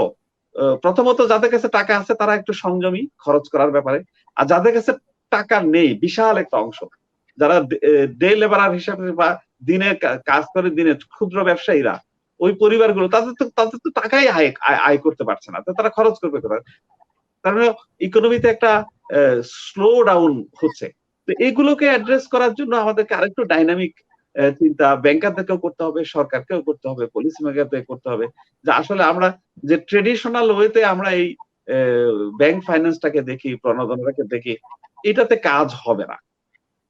প্রথমত যাদের কাছে টাকা আছে তারা একটু সংযমী খরচ করার ব্যাপারে, আর যাদের কাছে টাকা নেই বিশাল একটা অংশ, যারা ডে লেবারার হিসাবে বা দিনে কাজ করে, দিনে ক্ষুদ্র ব্যবসায়ীরা, ওই পরিবারগুলো তাদের তো টাকাই আয় করতে পারছে না, তো তারা খরচ করবে কোথায়? তার মানে ইকোনমিতে একটা স্লো ডাউন হচ্ছে। তো এইগুলোকে অ্যাড্রেস করার জন্য আমাদেরকে আরেকটু ডাইনামিক চিন্তা ব্যাংকারদেরকেও করতে হবে, সরকারকেও করতে হবে, পলিসি মেকারদের করতে হবে, যে আসলে আমরা যে ট্রেডিশনাল ওয়েতে আমরা এই ব্যাংক ফাইন্যান্সটাকে দেখি, প্রণোদনাটাকে দেখি, এটাতে কাজ হবে না,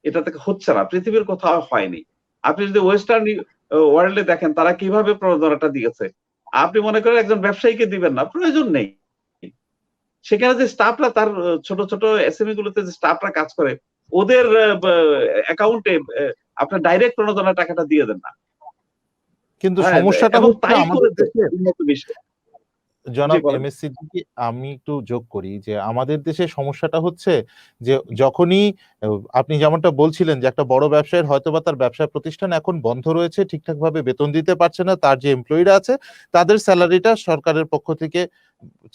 এটাতে হচ্ছে না, পৃথিবীর কোথাও হয়নি। আপনি যদি ওয়েস্টার্ন ওয়ার্ল্ডে দেখেন তারা কিভাবে প্রণোদনাটা দিয়েছে, আপনি মনে করেন একজন ব্যবসায়ীকে দিবেন না, প্রয়োজন নেই। সেখানে যে স্টাফরা, তার ছোট ছোট এসএমই গুলোতে যে স্টাফরা কাজ করে, ওদের অ্যাকাউন্টে আপনার ডাইরেক্ট প্রণোদনার টাকাটা দিয়ে দেন না। কিন্তু সমস্যাটা হচ্ছে আমাদের দেশে, উন্নত বিশ্বে। জনাব এম এস সিদ্দিকী, আমি একটু যোগ করি যে আমাদের দেশে সমস্যাটা হচ্ছে যে যখনই আপনি যেমনটা বলছিলেন যে একটা বড় ব্যবসায়ীর হয়তোবা তার ব্যবসা প্রতিষ্ঠান এখন বন্ধ রয়েছে, ঠিকঠাক ভাবে বেতন দিতে পারছে না, তার যে এমপ্লয়িরা আছে তাদের স্যালারিটা সরকারের পক্ষ থেকে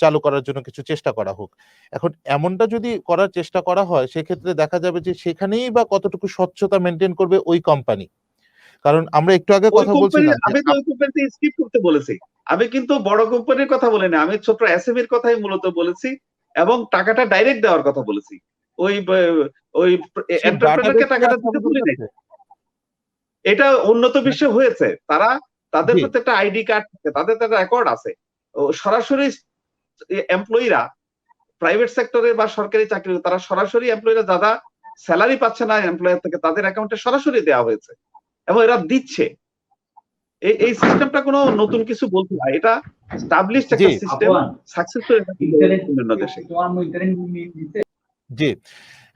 চালু করার জন্য কিছু চেষ্টা করা হোক। এখন এমনটা যদি করার চেষ্টা করা হয়, সেক্ষেত্রে দেখা যাবে যে সেখানেই বা কতটুকু স্বচ্ছতা মেনটেন করবে ওই কোম্পানি। কারণ আমরা একটু আগে কথা বলছিলাম, আমি তো ওই কোম্পানিতে স্কিপ করতে বলেছি, আমি কিন্তু বড় কোম্পানির কথা বলিনি, আমি ছোট এসএমইর কথাই মূলত বলেছি, এবং টাকাটা ডাইরেক্ট দেওয়ার কথা বলেছি। ওই এন্টারপ্রেনারকে টাকাটা দিতে বলি নাই। এটা উন্নত বিশ্বে হয়েছে, তারা তাদের প্রত্যেকটা আইডি কার্ড থাকে, তাদের একটা রেকর্ড আছে। সরাসরি এমপ্লয়িরা, প্রাইভেট সেক্টরে বা সরকারি চাকরি, তারা সরাসরি এমপ্লয়িরা যারা স্যালারি পাচ্ছে না এমপ্লয়ার থেকে, তাদের অ্যাকাউন্টে সরাসরি দেওয়া হয়েছে এবং এরা দিচ্ছে। এই সিস্টেমটা কোনো নতুন কিছু বলতে না, এটা এস্টাবলিশড একটা সিস্টেম, সাকসেসফুল বিভিন্ন দেশে। জি,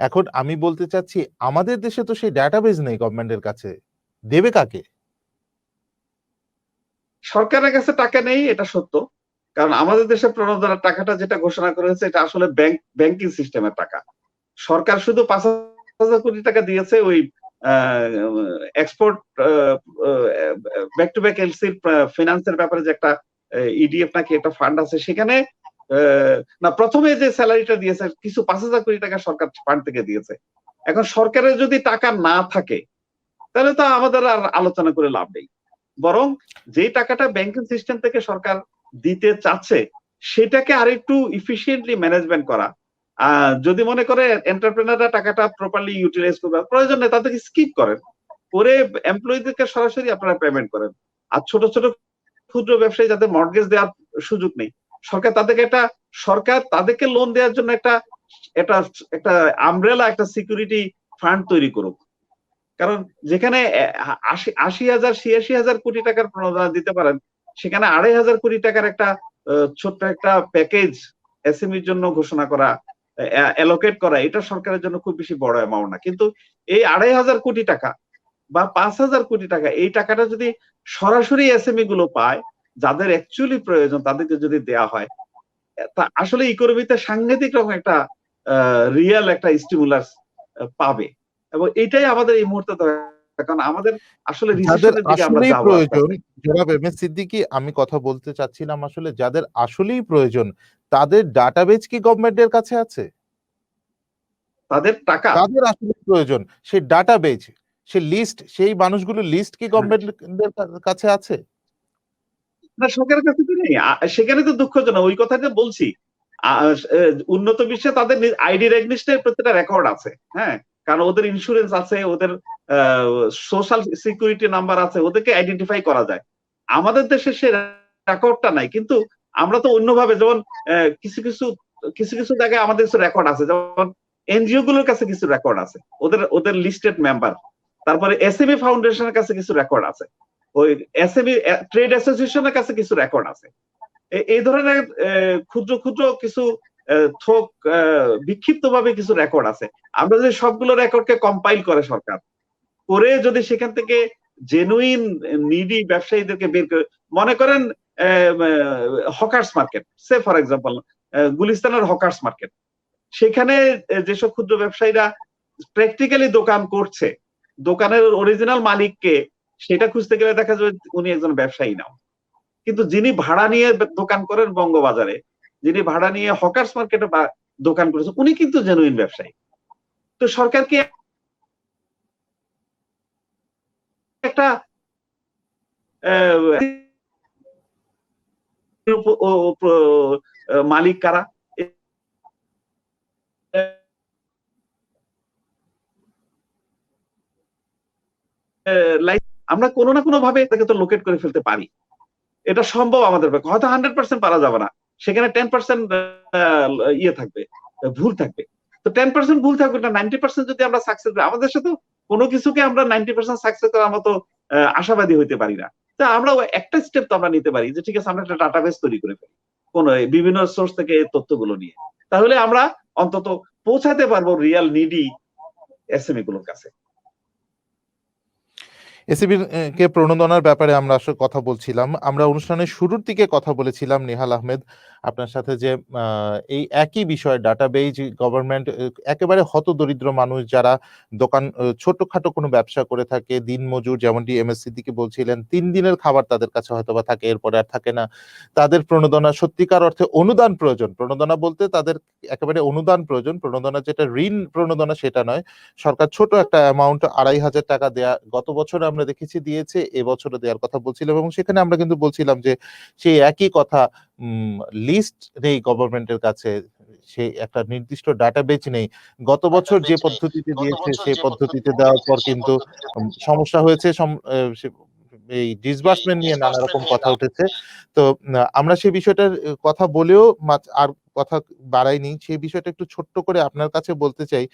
এখন আমি বলতে চাচ্ছি আমাদের দেশে তো সেই ডাটাবেজ নেই গভর্নমেন্টের কাছে, দেবে কাকে? সরকারের কাছে টাকা নেই, এটা সত্য। কারণ আমাদের দেশে প্রণোদনার টাকাটা যেটা ঘোষণা করা হয়েছে, এটা আসলে ব্যাংকিং সিস্টেমের টাকা। সরকার শুধু 5,000 কোটি টাকা দিয়েছে ওই export back to back LC ফিনান্সের ব্যাপারে যে একটা ইডিএফ নাকি একটা ফান্ড আছে, সেখানে না, প্রথমে যে স্যালারিটা দিয়েছে কিছু 5,000 কোটি টাকা সরকার ফান্ড থেকে দিয়েছে। এখন সরকারের যদি টাকা না থাকে তাহলে তো আমাদের আর আলোচনা করে লাভ নেই। বরং যে টাকাটা ব্যাংকিং সিস্টেম থেকে সরকার দিতে চাচ্ছে সেটাকে আরেকটু ইফিশিয়েন্টলি ম্যানেজমেন্ট করা। যদি মনে করে এন্টারপ্রেনাররা টাকাটা প্রপারলি ইউটিলাইজ করবে, প্রয়োজন নেই তাদেরকে স্কিপ করেন, করে এমপ্লয়ীদেরকে সরাসরি আপনারা পেমেন্ট করেন। আর ছোট ছোট ক্ষুদ্র ব্যবসায়ী যাদের মর্টগেজ দেওয়ার সুযোগ নেই, সরকার তাদেরকে লোন দেওয়ার জন্য একটা আমব্রেলা, একটা সিকিউরিটি ফান্ড তৈরি করুক। কারণ যেখানে 80,000 86,000 কোটি টাকার প্রণোদনা দিতে পারেন, সেখানে 2,500 কোটি টাকার একটা ছোট্ট একটা প্যাকেজ এসএমইর জন্য ঘোষণা করা, অ্যালোকেট করা, এটা সরকারের জন্য খুব বেশি বড় অ্যামাউন্ট না। কিন্তু এই 2,500 কোটি টাকা বা 5,000 কোটি টাকা, এই টাকাটা যদি সরাসরি এসএমই গুলো পায়, যাদের অ্যাকচুয়ালি প্রয়োজন, তাদেরকে যদি দেয়া হয়, তা আসলে ইকোনমিতে সাংঘাতিক রকম একটা রিয়েল একটা স্টিমুলাস পাবে। এবং এটাই আমাদের এই মুহূর্তে দরকার, কারণ আমাদের আসলে যাদের রিসেশনের দিকে আমরা আসলেই যাবো। প্রয়োজন, জনাব এম.এস. সিদ্দিকী, আমি কথা বলতে চাচ্ছিলাম আসলে যাদের আসলেই প্রয়োজন তাদের ডাটাবেজ কি গভর্নমেন্টের কাছে আছে? তাদের টাকা, যাদের আসলে প্রয়োজন সেই ডাটাবেজ, সেই লিস্ট, সেই মানুষগুলোর লিস্ট কি গভর্নমেন্টের কাছে আছে? না, সরকারের কাছে তো নেই। সেখানে তো দুঃখজনক, ওই কথাটা বলছি। উন্নত বিশ্বে তাদের আইডি রেকগনিশনের প্রত্যেকটা রেকর্ড আছে, হ্যাঁ, কারণ ওদের ইন্স্যুরেন্স আছে, ওদের সোশ্যাল সিকিউরিটি নাম্বার আছে, ওদেরকে আইডেন্টিফাই করা যায়। আমাদের দেশে সে রেকর্ডটা নাই। কিন্তু আমরা তো অন্যভাবে, যেমন কিছু কিছু জায়গায় আমাদের কিছু রেকর্ড আছে, যেমন এনজিও গুলোর কাছে কিছু রেকর্ড আছে, ওদের লিস্টেড মেম্বার। তারপরে এসএমই ফাউন্ডেশনের কাছে কিছু রেকর্ড আছে, ওই এসএমই ট্রেড অ্যাসোসিয়েশনের কাছে কিছু রেকর্ড আছে। এই ধরনের ক্ষুদ্র ক্ষুদ্র কিছু থোক বিক্ষিপ্ত ভাবে কিছু রেকর্ড আছে। আমরা যদি সবগুলো রেকর্ডকে কম্পাইল করে সরকার করে, যদি সেখান থেকে জেনুইন নিডি ব্যবসায়ীদেরকে বের করে, মনে করেন hawkers market, say for example গুলিস্তানের হকার্স মার্কেট, সেখানে যেসব ক্ষুদ্র ব্যবসায়ীরা প্র্যাকটিক্যালি দোকান করছে, দোকানের অরিজিনাল মালিককে সেটা খুঁজতে গেলে দেখা যাবে উনি একজন ব্যবসায়ী নাও। কিন্তু যিনি ভাড়া নিয়ে দোকান করেন বঙ্গবাজারে, যিনি ভাড়া নিয়ে হকার্স মার্কেটে দোকান করেছেন, উনি কিন্তু জেনুইন ব্যবসায়ী। তো সরকারকে একটা মালিক কারা, আমরা কোনো না কোনো ভাবে এটাকে তো লোকেট করে ফেলতে পারি। এটা সম্ভব আমাদের পক্ষে, হয়তো 100% পারা যাবে না, সেখানে 10% ইয়ে থাকবে, ভুল থাকবে। তো 10% ভুল থাকবে না, 90% যদি আমরা সাকসেস, আমাদের সাথে কোনো কিছুকে আমরা 90% সাকসেস করার মতো আশাবাদী হইতে পারি না। তো আমরা একটা স্টেপ তো আমরা নিতে পারি, যে ঠিক আছে আমরা একটা ডাটাবেস তৈরি করে ফেলি কোন বিভিন্ন সোর্স থেকে এই তথ্যগুলো নিয়ে, তাহলে আমরা অন্তত পৌঁছাতে পারবো রিয়েল নিডি এসএমই গুলোর কাছে। এসিবি কে প্রণোদনার ব্যাপারে আমরা আসলে কথা বলছিলাম। আমরা অনুষ্ঠানের শুরুর দিকে কথা বলেছিলাম নিহাল আহমেদ আপনার সাথে, যে এই একই বিষয় ডাটাবেজ গভর্নমেন্ট একেবারে হতদরিদ্র মানুষ যারা দোকান ছোটখাটো কোনো ব্যবসা করে থাকে, দিনমজুর, যেমনটি এম.এস. সিদ্দিকী বলছিলেন 3 দিনের খাবার তাদের কাছে হয়তোবা থাকে, এরপরে আর থাকে না। তাদের প্রণোদনা, সত্যিকার অর্থে অনুদান প্রয়োজন। প্রণোদনা বলতে তাদের একেবারে অনুদান প্রয়োজন। প্রণোদনা যেটা ঋণ প্রণোদনা সেটা নয়। সরকার ছোট একটা অ্যামাউন্ট 2,500 টাকা দেয়া গত বছর আমরা দেখেছি দিয়েছে, এবছরও দেওয়ার কথা বলছিলাম, এবং সেখানে আমরা কিন্তু বলছিলাম যে সেই একই কথা, লিস্ট নেই গভর্নমেন্টের কাছে, সেই একটা নির্দিষ্ট ডাটাবেজ নেই। গত বছর যে পদ্ধতিতে দিয়েছে সেই পদ্ধতিতে দেওয়ার পর কিন্তু সমস্যা হয়েছে, এই ডিসবার্সমেন্ট নিয়ে নানা রকম কথা উঠেছে। তো আমরা সেই বিষয়টার কথা বলেও আর কথা বাড়াইনি, সেই বিষয়টা একটু ছোট্ট করে আপনার কাছে বলতে চাই।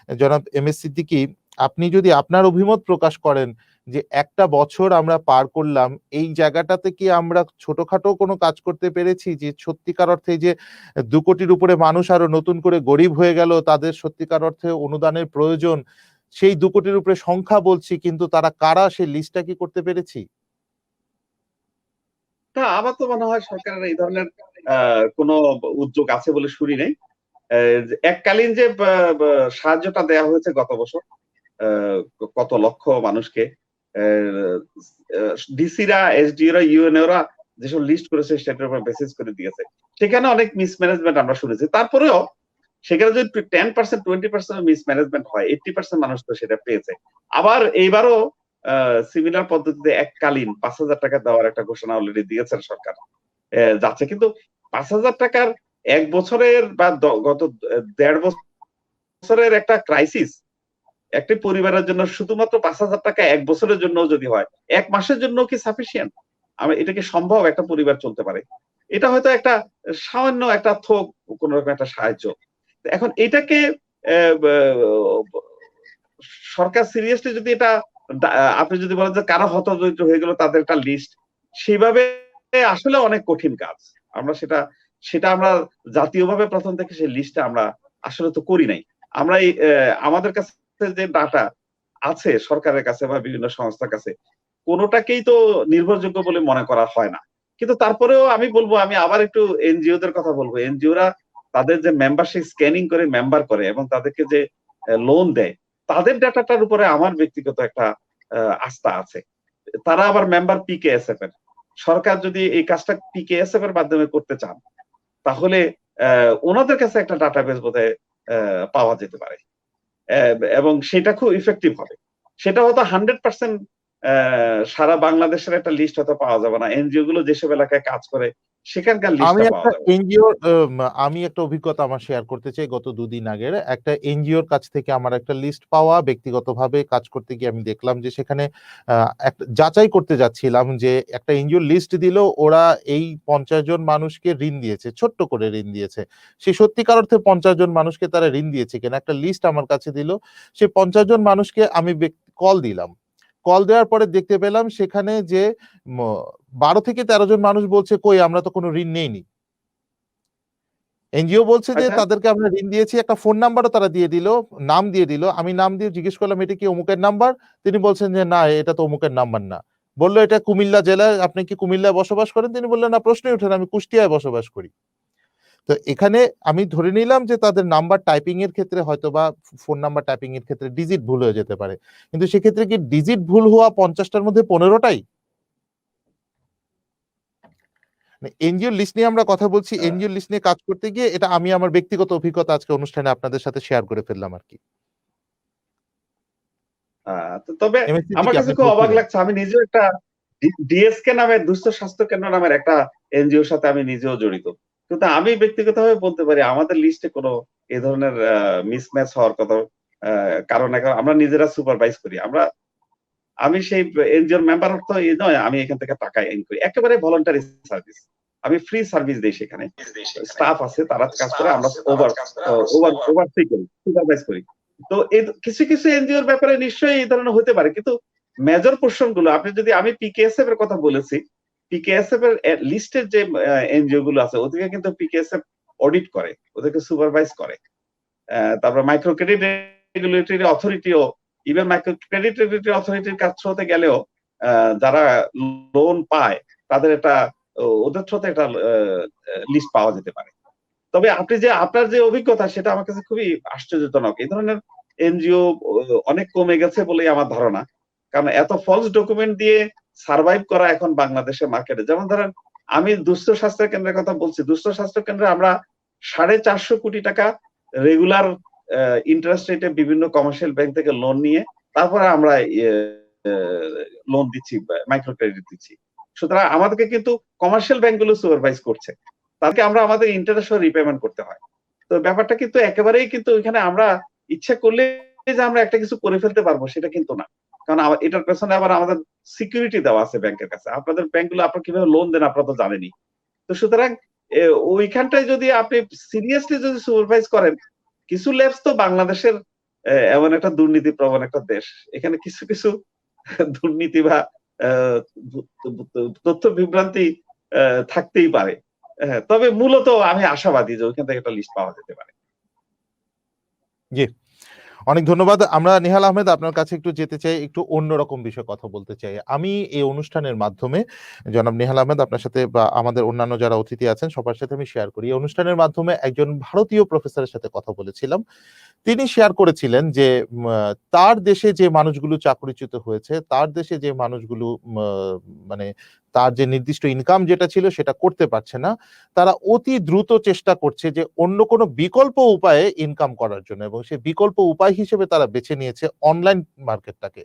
জনাব এম.এস. সিদ্দিকী, আপনি যদি আপনার অভিমত প্রকাশ করেন যে একটা বছর আমরা পার করলাম, এই জায়গাটাতে কি আমরা ছোটখাটো কোনো কাজ করতে পেরেছি, যে সত্যিকার অর্থে যে 2 কোটির উপরে মানুষ আরো নতুন করে গরিব হয়ে গেল, তাদের সত্যিকার অর্থে অনুদানের প্রয়োজন, সেই 2 কোটির উপরে সংখ্যা বলছি, কিন্তু তারা কারা সেই লিস্টটা কি করতে পেরেছি? তা আমার তো মনে হয় সরকারের এই ধরনের কোন উদ্যোগ আছে বলে শুনি নাই। এককালীন যে সাহায্যটা দেওয়া হয়েছে গত বছর কত লক্ষ মানুষকে, ডিসিরা, এসডিওরা, ইউএনওরা যেসব লিস্ট করেছে সেটার উপর বেসিস করে দিয়েছে। সেখানে অনেক মিসম্যানেজমেন্ট আমরা শুনেছি। তারপরেও সেখানে যদি 10% 20% মিসম্যানেজমেন্ট হয়, 80% মানুষ তো সেটা পেয়েছে। আবার এইবারও সিমিলার পদ্ধতিতে এককালীন 5,000 টাকা দেওয়ার একটা ঘোষণা অলরেডি দিয়েছেন সরকার। যাচ্ছে কিন্তু 5,000 টাকার 1 বছরের বা গত 1.5 বছরের একটা ক্রাইসিস একটি পরিবারের জন্য শুধুমাত্র 5,000 টাকা 1 বছরের জন্য যদি হয়, 1 মাসের জন্য কি সাফিসিয়েন্ট? এটা কি সম্ভব একটা পরিবার চলতে পারে? এটা হয়তো একটা সামান্য একটা থোক কোন রকম একটা সাহায্য। এখন এটাকে বা সরকার সিরিয়াসলি যদি এটা আপনি যদি বলেন যে কারো হতদরিদ্র হয়ে গেল তাদের একটা লিস্ট, সেভাবে আসলে অনেক কঠিন কাজ। আমরা সেটা আমরা জাতীয়ভাবে ১ম থেকে সেই লিস্টটা আমরা আসলে তো করি নাই। আমরা এই আমাদের কাছে যে ডাটা আছে সরকারের কাছে বা বিভিন্ন সংস্থার কাছে, কোনটাকেই তো নির্ভরযোগ্য বলে মনে করা হয় না। কিন্তু তারপরেও আমি বলব, আমি আবার একটু এনজিও দের কথা বলব। এনজিওরা তাদের যে মেম্বারশিপ স্ক্যানিং করে মেম্বার করে এবং তাদেরকে যে লোন দেয়, তাদের ডাটাটার উপরে আমার ব্যক্তিগত একটা আস্থা আছে। তারা আবার মেম্বার পিকেএসএফ এর। সরকার যদি এই কাজটা পিকেএসএফ এর মাধ্যমে করতে চান, তাহলে ওনাদের কাছে একটা ডাটাবেস বোধহয় পাওয়া যেতে পারে। এবং সেটা খুব ইফেক্টিভ হবে। সেটা হয়তো 100% সারা বাংলাদেশের একটা লিস্ট হয়তো পাওয়া যাবে না। এনজিও গুলো যেসব এলাকায় কাজ করে সেখানকার আমি লিস্টটা একটা পাওয়া যাবে। এনজিওর আমি একটা অভিজ্ঞতা আমার শেয়ার করতে চাই। গত ২ দিন আগের একটা এনজিওর কাছ থেকে আমার একটা লিস্ট পাওয়া, ব্যক্তিগতভাবে কাজ করতে গিয়ে আমি দেখলাম যে সেখানে একটা যাচাই করতে যাচ্ছিলাম যে একটা এনজিওর লিস্ট দিল, ওরা এই ৫০ জন মানুষকে ঋণ দিয়েছে, ছোট্ট করে ঋণ দিয়েছে। সে সত্যিকার অর্থে ৫০ জন মানুষকে তারা ঋণ দিয়েছে কিনা একটা লিস্ট আমার কাছে দিল। সে ৫০ জন মানুষকে আমি কল দিলাম। কল দেওয়ার পরে দেখতে পেলাম সেখানে যে ম ১২ থেকে ১৩ জন মানুষ বলছে, "কই আমরা তো কোনো ঋণ নেইনি।" এনজিও বলছে যে আচ্ছা, তাদেরকে আমরা ঋণ দিয়েছি, একটা ফোন নাম্বারও তারা দিয়ে দিল, নাম দিয়ে দিল। আমি নাম দিয়ে জিজ্ঞেস করলাম, "এটা কি অমুকের নাম্বার?" তিনি বলছেন যে, "না, এটা তো অমুকের নাম্বার না।" বলল, "এটা কুমিল্লা জেলায়, আপনি কি কুমিল্লায় বসবাস করেন?" তিনি বললেন, "না, প্রশ্নই ওঠে না, আমি কুষ্টিয়ায় বসবাস করি।" তো এখানে আমি ধরে নিলাম যে তাদের নাম্বার টাইপিং এর ক্ষেত্রে হয়তোবা ফোন নাম্বার টাইপিং এর ক্ষেত্রে ডিজিট ভুল হয়ে যেতে পারে। কিন্তু সেক্ষেত্রে কি ডিজিট ভুল হওয়া ৫০ টার মধ্যে ১৫ টাই? এনজিও লিস্ট নিয়ে আমরা কথা বলছি। আ এনজিও লিস্ট নিয়ে কাজ করতে গিয়ে এটা আমি আমার ব্যক্তিগত অভিজ্ঞতা আজকে অনুষ্ঠানে আপনাদের সাথে শেয়ার করে ফেললাম আরকি। আ তবে এমএসসি আমার কি কাছে আপনি খুব অবাক বলছিলেন? লাগছে। আমি নিজেও একটা ডিএসকে নামের দুস্থ স্বাস্থ্য কেন্দ্র নামের একটা এনজিওর সাথে আমি নিজেও জড়িত। কিন্তু আমি ব্যক্তিগতভাবে বলতে পারি আমাদের লিস্টে কোনো এ ধরনের মিসম্যাচ হওয়ার কথা কারণ এখন আমরা নিজেরা সুপারভাইজ করি। আমি সেই এনজিওর মেম্বার অর্থ নয় আমি এখান থেকে টাকা এর্ন করি। একেবারে ভলান্টারি সার্ভিস। আমি ফ্রি সার্ভিস দেই সেখানে। স্টাফ আছে তারা কাজ করে, আমরা ওভারসি করি, সুপারভাইজ করি। তো কিছু এনজিওর ব্যাপারে নিশ্চয়ই এই ধরনের হতে পারে। কিন্তু মেজর পোরশন গুলো আপনি যদি আমি পিকেএসএফ এর কথা বলেছি। পিকেএসএফ এর লিস্টের যে এনজিও গুলো আছে ওদেরকে কিন্তু পিকেএসএফ অডিট করে, ওদেরকে সুপারভাইজ করে। তারপর মাইক্রো ক্রেডিট রেগুলেটরি অথরিটিও ইভেন মাইক্রো ক্রেডিট রেগুলেটরি অথরিটির কাছ হতে গেলেও যারা লোন পায় তাদের একটা ওদের থ্রুতে একটা লিস্ট পাওয়া যেতে পারে। তবে আপনার যে অভিজ্ঞতা সেটা আমার কাছে খুবই আশ্চর্যজনক। এই ধরনের এনজিও অনেক কমে গেছে বলেই আমার ধারণা। কারণ এত ফলস ডকুমেন্ট দিয়ে সারভাইভ করা এখন বাংলাদেশের মার্কেটে। যেমন ধরেন আমি দুস্থ স্বাস্থ্য কেন্দ্রের কথা বলছি। দুস্থ স্বাস্থ্য কেন্দ্রে আমরা 450 কোটি টাকা রেগুলার ইন্টারেস্ট রেটে বিভিন্ন কমার্শিয়াল ব্যাংক থেকে লোন নিয়ে তারপরে আমরা লোন দিচ্ছি, মাইক্রো ক্রেডিট দিচ্ছি। সুতরাং আমাদেরকে কিন্তু কমার্শিয়াল ব্যাংক গুলো সুপারভাইজ করছে। তাদেরকে আমাদের ইন্টারেস্ট সহ রিপেমেন্ট করতে হয়। তো ব্যাপারটা কিন্তু একেবারেই কিন্তু ওইখানে আমরা ইচ্ছা করলে যে আমরা একটা কিছু করে ফেলতে পারবো সেটা কিন্তু না। কারণ এটার পেছনে আবার আমাদের সিকিউরিটি দেওয়া আছে ব্যাংকের কাছে। আপনাদের ব্যাংকগুলো আপনারা কিভাবে লোন দেন আপনারা তো জানেনই। তো সুতরাং ওইখানটায় যদি আপনি সিরিয়াসলি যদি সুপারভাইজ করেন, কিছু ল্যাবস তো বাংলাদেশের এমন একটা দুর্নীতি প্রবণ একটা দেশ। এখানে কিছু দুর্নীতি বা আ তথ্য বিভ্রান্তি থাকতেই পারে। হ্যাঁ, তবে মূলত আমি আশাবাদী যে ওইখান থেকে একটা লিস্ট পাওয়া যেতে পারে। জি। অনেক ধন্যবাদ। আমরা নেহাল আহমেদ আপনার কাছে একটু যেতে চাই, একটু অন্যরকম বিষয়ে কথা বলতে চাই। আমি এই অনুষ্ঠানের মাধ্যমে জনাব নেহাল আহমেদ আপনার সাথে বা আমাদের অন্যান্য যারা অতিথি আছেন সবার সাথে আমি শেয়ার করি। এই অনুষ্ঠানের মাধ্যমে একজন ভারতীয় প্রফেসরের সাথে কথা বলেছিলাম। তিনি শেয়ার করেছিলেন যে তার দেশে যে মানুষগুলো চাকরিচ্যুত হয়েছে, তার দেশে যে মানুষগুলো মানে তার যে নির্দিষ্ট ইনকাম যেটা ছিল সেটা করতে পারছে না, তারা অতি দ্রুত চেষ্টা করছে যে অন্য কোনো বিকল্প উপায়ে ইনকাম করার জন্য, এবং সেই বিকল্প উপায় হিসেবে তারা বেছে নিয়েছে অনলাইন মার্কেটটাকে।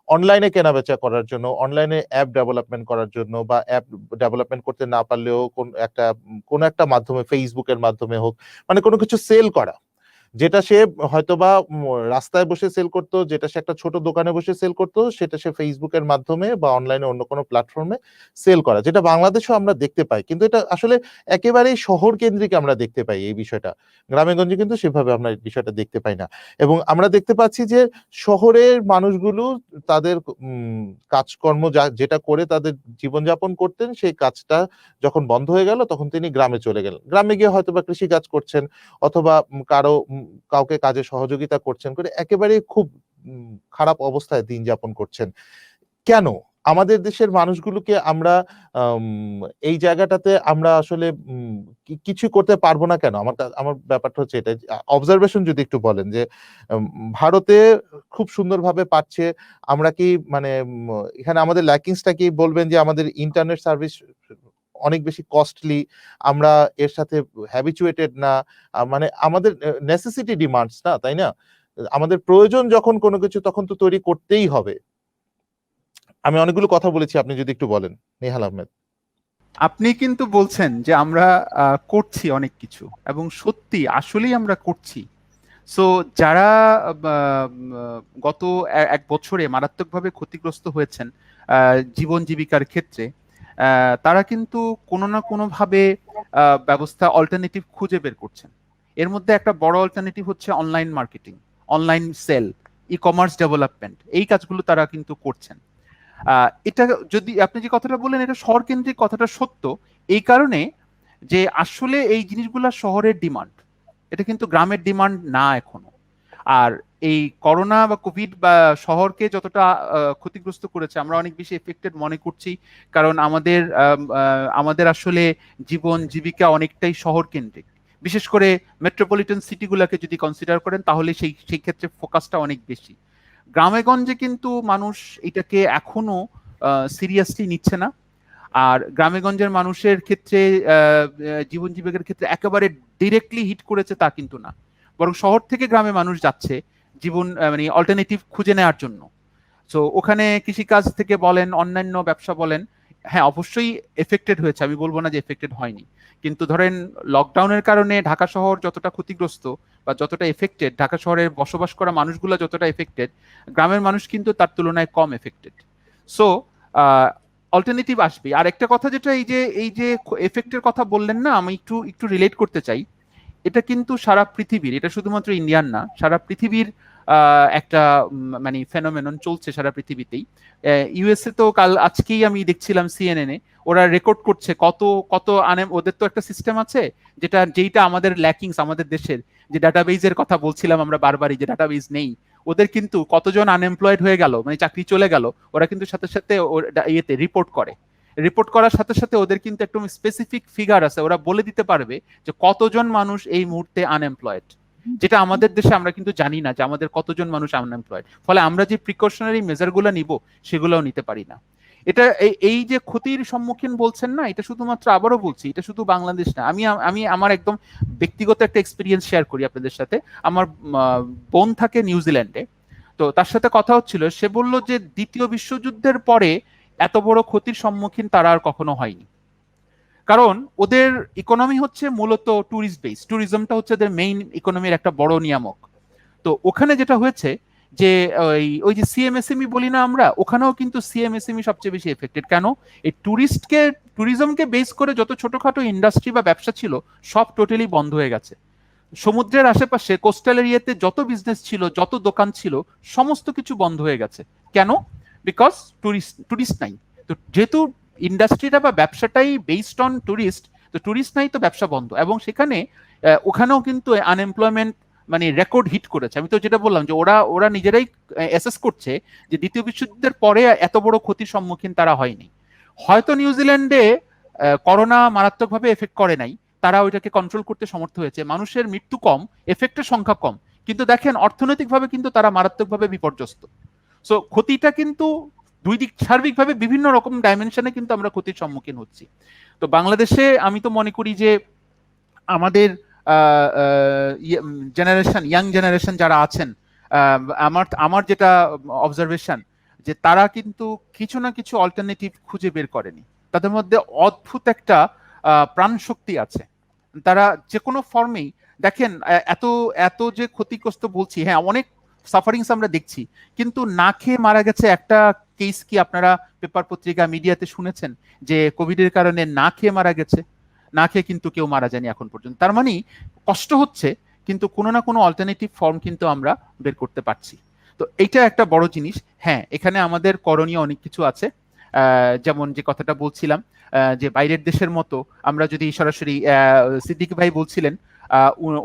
অনলাইনে কেনাবেচা করার জন্য, অনলাইনে অ্যাপ ডেভেলপমেন্ট করার জন্য, বা অ্যাপ ডেভেলপমেন্ট করতে না পারলেও কোন একটা মাধ্যমে, ফেসবুকের মাধ্যমে হোক, মানে কোনো কিছু সেল করা, যেটা সে হয়তোবা রাস্তায় বসে সেল করতো, যেটা সে একটা ছোট দোকানে বসে সেল করতো, সেটা সে ফেসবুকের মাধ্যমে বা অনলাইনে অন্য কোনো প্ল্যাটফর্মে সেল করা, যেটা বাংলাদেশেও আমরা দেখতে পাই। কিন্তু এটা আসলে একেবারেই শহর কেন্দ্রিক আমরা দেখতে পাই এই বিষয়টা। গ্রামেগঞ্জে কিন্তু সেভাবে আমরা এই বিষয়টা দেখতে পাই না। এবং আমরা দেখতে পাচ্ছি যে শহরের মানুষগুলো তাদের কাজকর্ম যেটা করে তাদের জীবনযাপন করতেন, সেই কাজটা যখন বন্ধ হয়ে গেল, তখন তিনি গ্রামে চলে গেলেন। গ্রামে গিয়ে হয়তোবা কৃষিকাজ করছেন, অথবা কাউকে কাজে সহযোগিতা করছেন, করে একেবারেই খুব খারাপ অবস্থায় দিন যাপন করছেন। কেন আমাদের দেশের মানুষগুলোকে আমরা এই জায়গাটাতে আমরা আসলে কিছু করতে পারবো না কেন? আমার ব্যাপারটা হচ্ছে এটা। অবজারভেশন যদি একটু বলেন যে ভারতে খুব সুন্দরভাবে পাচ্ছে, আমরা কি মানে এখানে আমাদের ল্যাকিংসটা কি বলবেন যে আমাদের ইন্টারনেট সার্ভিস অনেক বেশি কস্টলি, আমরা এর সাথে হ্যাবিচুয়েটেড না, মানে আমাদের নেসেসিটি ডিমান্ডস না, তাই না? আমাদের প্রয়োজন যখন কোনো কিছু, তখন তো তৈরি করতেই হবে। আমি অনেকগুলো কথা বলেছি, আপনি যদি একটু বলেন। নেহাল আহমেদ। আপনি কিন্তু বলছেন যে আমরা করছি অনেক কিছু, এবং সত্যি আসলেই আমরা করছি। সো যারা গত এক বছরে মারাত্মকভাবে ক্ষতিগ্রস্ত হয়েছেন জীবন জীবিকার ক্ষেত্রে, তারা কিন্তু কোনো না কোনোভাবে ব্যবস্থা অল্টারনেটিভ খুঁজে বের করছেন। এর মধ্যে একটা বড় অল্টারনেটিভ হচ্ছে online marketing, online sale, e commerce development. এই কাজগুলো তারা কিন্তু করছেন। এটা যদি আপনি যে কথাটা বললেন, এটা শহর কেন্দ্রিক কথাটা সত্য এই কারণে যে আসলে এই জিনিসগুলা শহরের ডিমান্ড, এটা কিন্তু গ্রামের ডিমান্ড না এখনো। আর এই করোনা বা কোভিড বা শহরকে যতটা ক্ষতিগ্রস্ত করেছে, আমরা অনেক বেশি এফেক্টেড মনে করছি, কারণ আমাদের আসলে জীবন জীবিকা অনেকটাই শহর কেন্দ্রিক। বিশেষ করে মেট্রোপলিটন সিটিগুলোকে যদি কনসিডার করেন, তাহলে সেই ক্ষেত্রে ফোকাসটা অনেক বেশি। গ্রামেগঞ্জে কিন্তু মানুষ এটাকে এখনো সিরিয়াসলি নিচ্ছে না। আর গ্রামেগঞ্জের মানুষের ক্ষেত্রে জীবন জীবিকার ক্ষেত্রে একেবারে ডিরেক্টলি হিট করেছে তা কিন্তু না, বরং শহর থেকে গ্রামে মানুষ যাচ্ছে জীবন মানে অল্টারনেটিভ খুঁজে নেওয়ার জন্য। সো ওখানে কৃষিকাজ থেকে বলেন, অন্যান্য ব্যবসা বলেন, হ্যাঁ অবশ্যই এফেক্টেড হয়েছে, আমি বলবো না যে এফেক্টেড হয়নি। কিন্তু ধরেন লকডাউনের কারণে ঢাকা শহর যতটা ক্ষতিগ্রস্ত বা যতটা এফেক্টেড, ঢাকা শহরের বসবাস করা মানুষগুলো যতটা এফেক্টেড, গ্রামের মানুষ কিন্তু তার তুলনায় কম এফেক্টেড। সো অল্টারনেটিভ আসবে। আর একটা কথা যেটা এই যে এফেক্টের কথা বললেন না, আমি একটু রিলেট করতে চাই। এটা কিন্তু সারা পৃথিবীর, এটা শুধুমাত্র ইন্ডিয়ান না, সারা পৃথিবীর একটা মানে ফেনোমেনন চলছে সারা পৃথিবীতেই। ইউএসএ তো আজকেই আমি দেখছিলাম সিএনএন এ, ওরা রেকর্ড করছে কত কত ওদের তো একটা সিস্টেম আছে যেটা আমাদের ল্যাকিংস, আমাদের দেশের যে ডাটাবেজের কথা বলছিলাম আমরা বারবারই, যে ডাটাবেজ নেই ওদের, কিন্তু কতজন আনএমপ্লয়েড হয়ে গেল, মানে চাকরি চলে গেল, ওরা কিন্তু সাথে সাথে ইয়েতে রিপোর্ট করার সাথে সাথে ওদের কিন্তু একদম স্পেসিফিক ফিগার আছে, ওরা বলে দিতে পারবে যে কতজন মানুষ এই মুহূর্তে আনএমপ্লয়েড, যেটা আমাদের দেশে আমরা কিন্তু জানি না যে আমাদের কতজন মানুষ আনএমপ্লয়েড। ফলে আমরা যে প্রিকশনারি মেজারগুলো নিব সেগুলোও নিতে পারি না। এটা এই যে ক্ষতির সম্মুখীন বলছেন না, এটা শুধুমাত্র, আবারও বলছি, এটা শুধু বাংলাদেশ না। আমি আমার একদম ব্যক্তিগত একটা এক্সপিরিয়েন্স শেয়ার করি আপনাদের সাথে। আমার বোন থাকে নিউজিল্যান্ডে, তো তার সাথে কথা হচ্ছিল, সে বলল যে দ্বিতীয় বিশ্বযুদ্ধের পরে এত বড় ক্ষতির সম্মুখীন তারা আর কখনো হয়নি, কারণ ওদের ইকোনমি হচ্ছে মূলত ট্যুরিস্ট বেস, ট্যুরিজমটা হচ্ছে ওদের মেইন ইকোনমির একটা বড় নিয়ামক। তো ওখানে যেটা হয়েছে যে ওই যে সিএমএসএমই বলি না আমরা, ওখানেও কিন্তু সিএমএসএমই সবচেয়ে বেশি এফেক্টেড। কেন? এই ট্যুরিজমকে বেস করে যত ছোটখাটো ইন্ডাস্ট্রি বা ব্যবসা ছিল সব টোটালি বন্ধ হয়ে গেছে। সমুদ্রের আশেপাশে কোস্টাল এরিয়াতে যত বিজনেস ছিল, যত দোকান ছিল, সমস্ত কিছু বন্ধ হয়ে গেছে। কেন? বিকজ টুরিস্ট নাই। তো যেহেতু ইন্ডাস্ট্রিটা বা ব্যবসাটাই বেসড অন টুরিস্ট, তো টুরিস্ট নাই তো ব্যবসা বন্ধ। এবং সেখানে ওখানেও কিন্তু আনএমপ্লয়মেন্ট মানে রেকর্ড হিট করেছে। আমি তো যেটা বললাম যে ওরা নিজেরাই অ্যাসেস করছে যে দ্বিতীয় বিশ্বযুদ্ধের পরে এত বড় ক্ষতির সম্মুখীন তারা হয়নি। হয়তো নিউজিল্যান্ডে করোনা মারাত্মকভাবে এফেক্ট করে নাই, তারা ওইটাকে কন্ট্রোল করতে সমর্থ হয়েছে, মানুষের মৃত্যু কম, এফেক্টের সংখ্যা কম, কিন্তু দেখেন অর্থনৈতিকভাবে কিন্তু তারা মারাত্মকভাবে বিপর্যস্ত। সো ক্ষতিটা কিন্তু দুই দিক সার্বিকভাবে বিভিন্ন রকম ডাইমেনশনে কিন্তু আমরা ক্ষতির সম্মুখীন হচ্ছি। তো বাংলাদেশে আমি তো মনে করি যে আমাদের জেনারেশন, ইয়াং জেনারেশন যারা আছেন, আমার আমার যেটা অবজারভেশন, যে তারা কিন্তু কিছু না কিছু অল্টারনেটিভ খুঁজে বের করেনি। তাদের মধ্যে অদ্ভুত একটা প্রাণ শক্তি আছে। তারা যে কোনো ফর্মেই দেখেন, এত এত যে ক্ষতিগ্রস্ত বলছি, হ্যাঁ অনেক সাফারিংস আমরা দেখছি, কিন্তু না খেয়ে মারা গেছে একটা কেস কি আপনারা পেপার পত্রিকা মিডিয়াতে শুনেছেন যে কোভিডের কারণে না খেয়ে মারা গেছে? না খেয়ে কিন্তু কেউ মারা যায়নি এখন পর্যন্ত। তার মানে কষ্ট হচ্ছে, কিন্তু কোনো না কোনো অল্টারনেটিভ ফর্ম কিন্তু আমরা বের করতে পারছি। তো এইটা একটা বড় জিনিস। হ্যাঁ, এখানে আমাদের করণীয় অনেক কিছু আছে। যেমন যে কথাটা বলছিলাম, যে বাইরের দেশের মতো আমরা যদি সরাসরি, সিদ্দিক ভাই বলছিলেন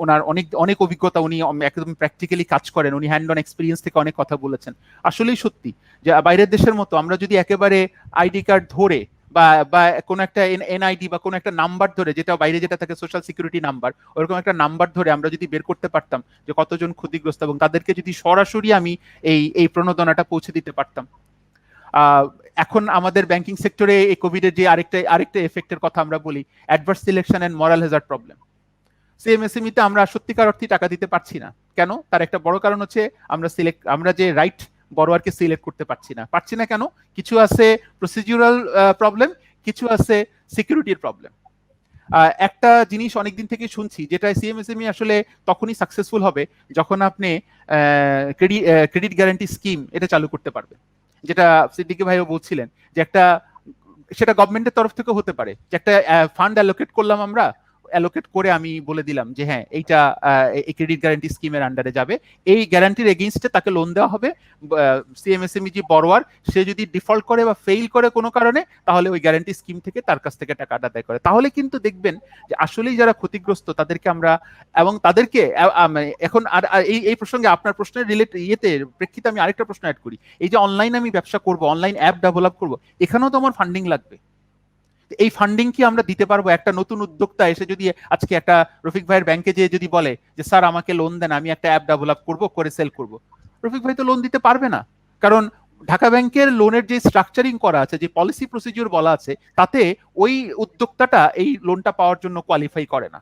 ওনার অনেক অনেক অভিজ্ঞতা, উনি একদম প্র্যাকটিক্যালি কাজ করেন, উনি হ্যান্ড অন এক্সপিরিয়েন্স থেকে অনেক কথা বলেছেন। আসলেই সত্যি যে বাইরের দেশের মতো আমরা যদি একেবারে আইডি কার্ড ধরে বা বা কোনো একটা এনআইডি বা কোনো একটা নাম্বার ধরে, যেটা বাইরে যেটা থাকে সোশ্যাল সিকিউরিটি নাম্বার, ওরকম একটা নাম্বার ধরে আমরা যদি বের করতে পারতাম যে কতজন ক্ষতিগ্রস্ত, এবং তাদেরকে যদি সরাসরি আমি এই এই প্রণোদনাটা পৌঁছে দিতে পারতাম। এখন আমাদের ব্যাংকিং সেক্টরে এই কোভিডের যে আরেকটা এফেক্টের কথা আমরা বলি, adverse selection and moral hazard problem. CMSME তে আমরা সত্যিকার অর্থে টাকা দিতে পারছি না। কেন? তার একটা বড় কারণ হচ্ছে আমরা যে রাইট বড়োয়ারকে সিলেক্ট করতে পারছি না কেন? কিছু আছে প্রসিডিউরাল প্রবলেম, কিছু আছে সিকিউরিটির প্রবলেম। একটা জিনিস অনেকদিন থেকে শুনছি, যেটা সিএমএসএমই আসলে তখনই সাকসেসফুল হবে যখন আপনি ক্রেডিট গ্যারান্টি স্কিম এটা চালু করতে পারবেন। যেটা সিদ্দিকী ভাইও বলছিলেন যে একটা, সেটা গভর্নমেন্টের তরফ থেকে হতে পারে, যে একটা ফান্ড অ্যালোকেট করলাম, আমরা অ্যালোকেট করে আমি বলে দিলাম যে হ্যাঁ এইটা এই ক্রেডিট গ্যারান্টি স্কিমের আন্ডারে যাবে, এই গ্যারান্টির এগেইনস্টে তাকে লোন দেওয়া হবে। সিএমএসএমই যে বড়োয়ার, সে যদি ডিফল্ট করে বা ফেইল করে কোনো কারণে, তাহলে ওই গ্যারান্টি স্কিম থেকে তার কাছ থেকে টাকাটা আদায় করে। তাহলে কিন্তু দেখবেন যে আসলেই যারা ক্ষতিগ্রস্ত তাদেরকে আমরা, এবং তাদেরকে এখন আর এই এই প্রসঙ্গে আপনার প্রশ্নের প্রেক্ষিতে আমি আরেকটা প্রশ্ন অ্যাড করি। এই যে অনলাইন আমি ব্যবসা করব, অনলাইন অ্যাপ ডেভেলপ করব, এখানেও তো আমার ফান্ডিং লাগবে। এই ফান্ডিং কি আমরা দিতে পারবো? একটা নতুন উদ্যোক্তা এসে যদি আজকে একটা রফিক ভাইয়ের ব্যাংকে যদি বলে যে স্যার আমাকে লোন দেন, আমি একটা অ্যাপ ডেভেলপ করবো, করে সেল করব, রফিক ভাই তো লোন দিতে পারবে না। কারণ ঢাকা ব্যাংকের লোনের যে স্ট্রাকচারিং করা আছে, যে পলিসি প্রসিডিউর বলা আছে, তাতে ওই উদ্যোক্তাটা এই লোনটা পাওয়ার জন্য কোয়ালিফাই করে না।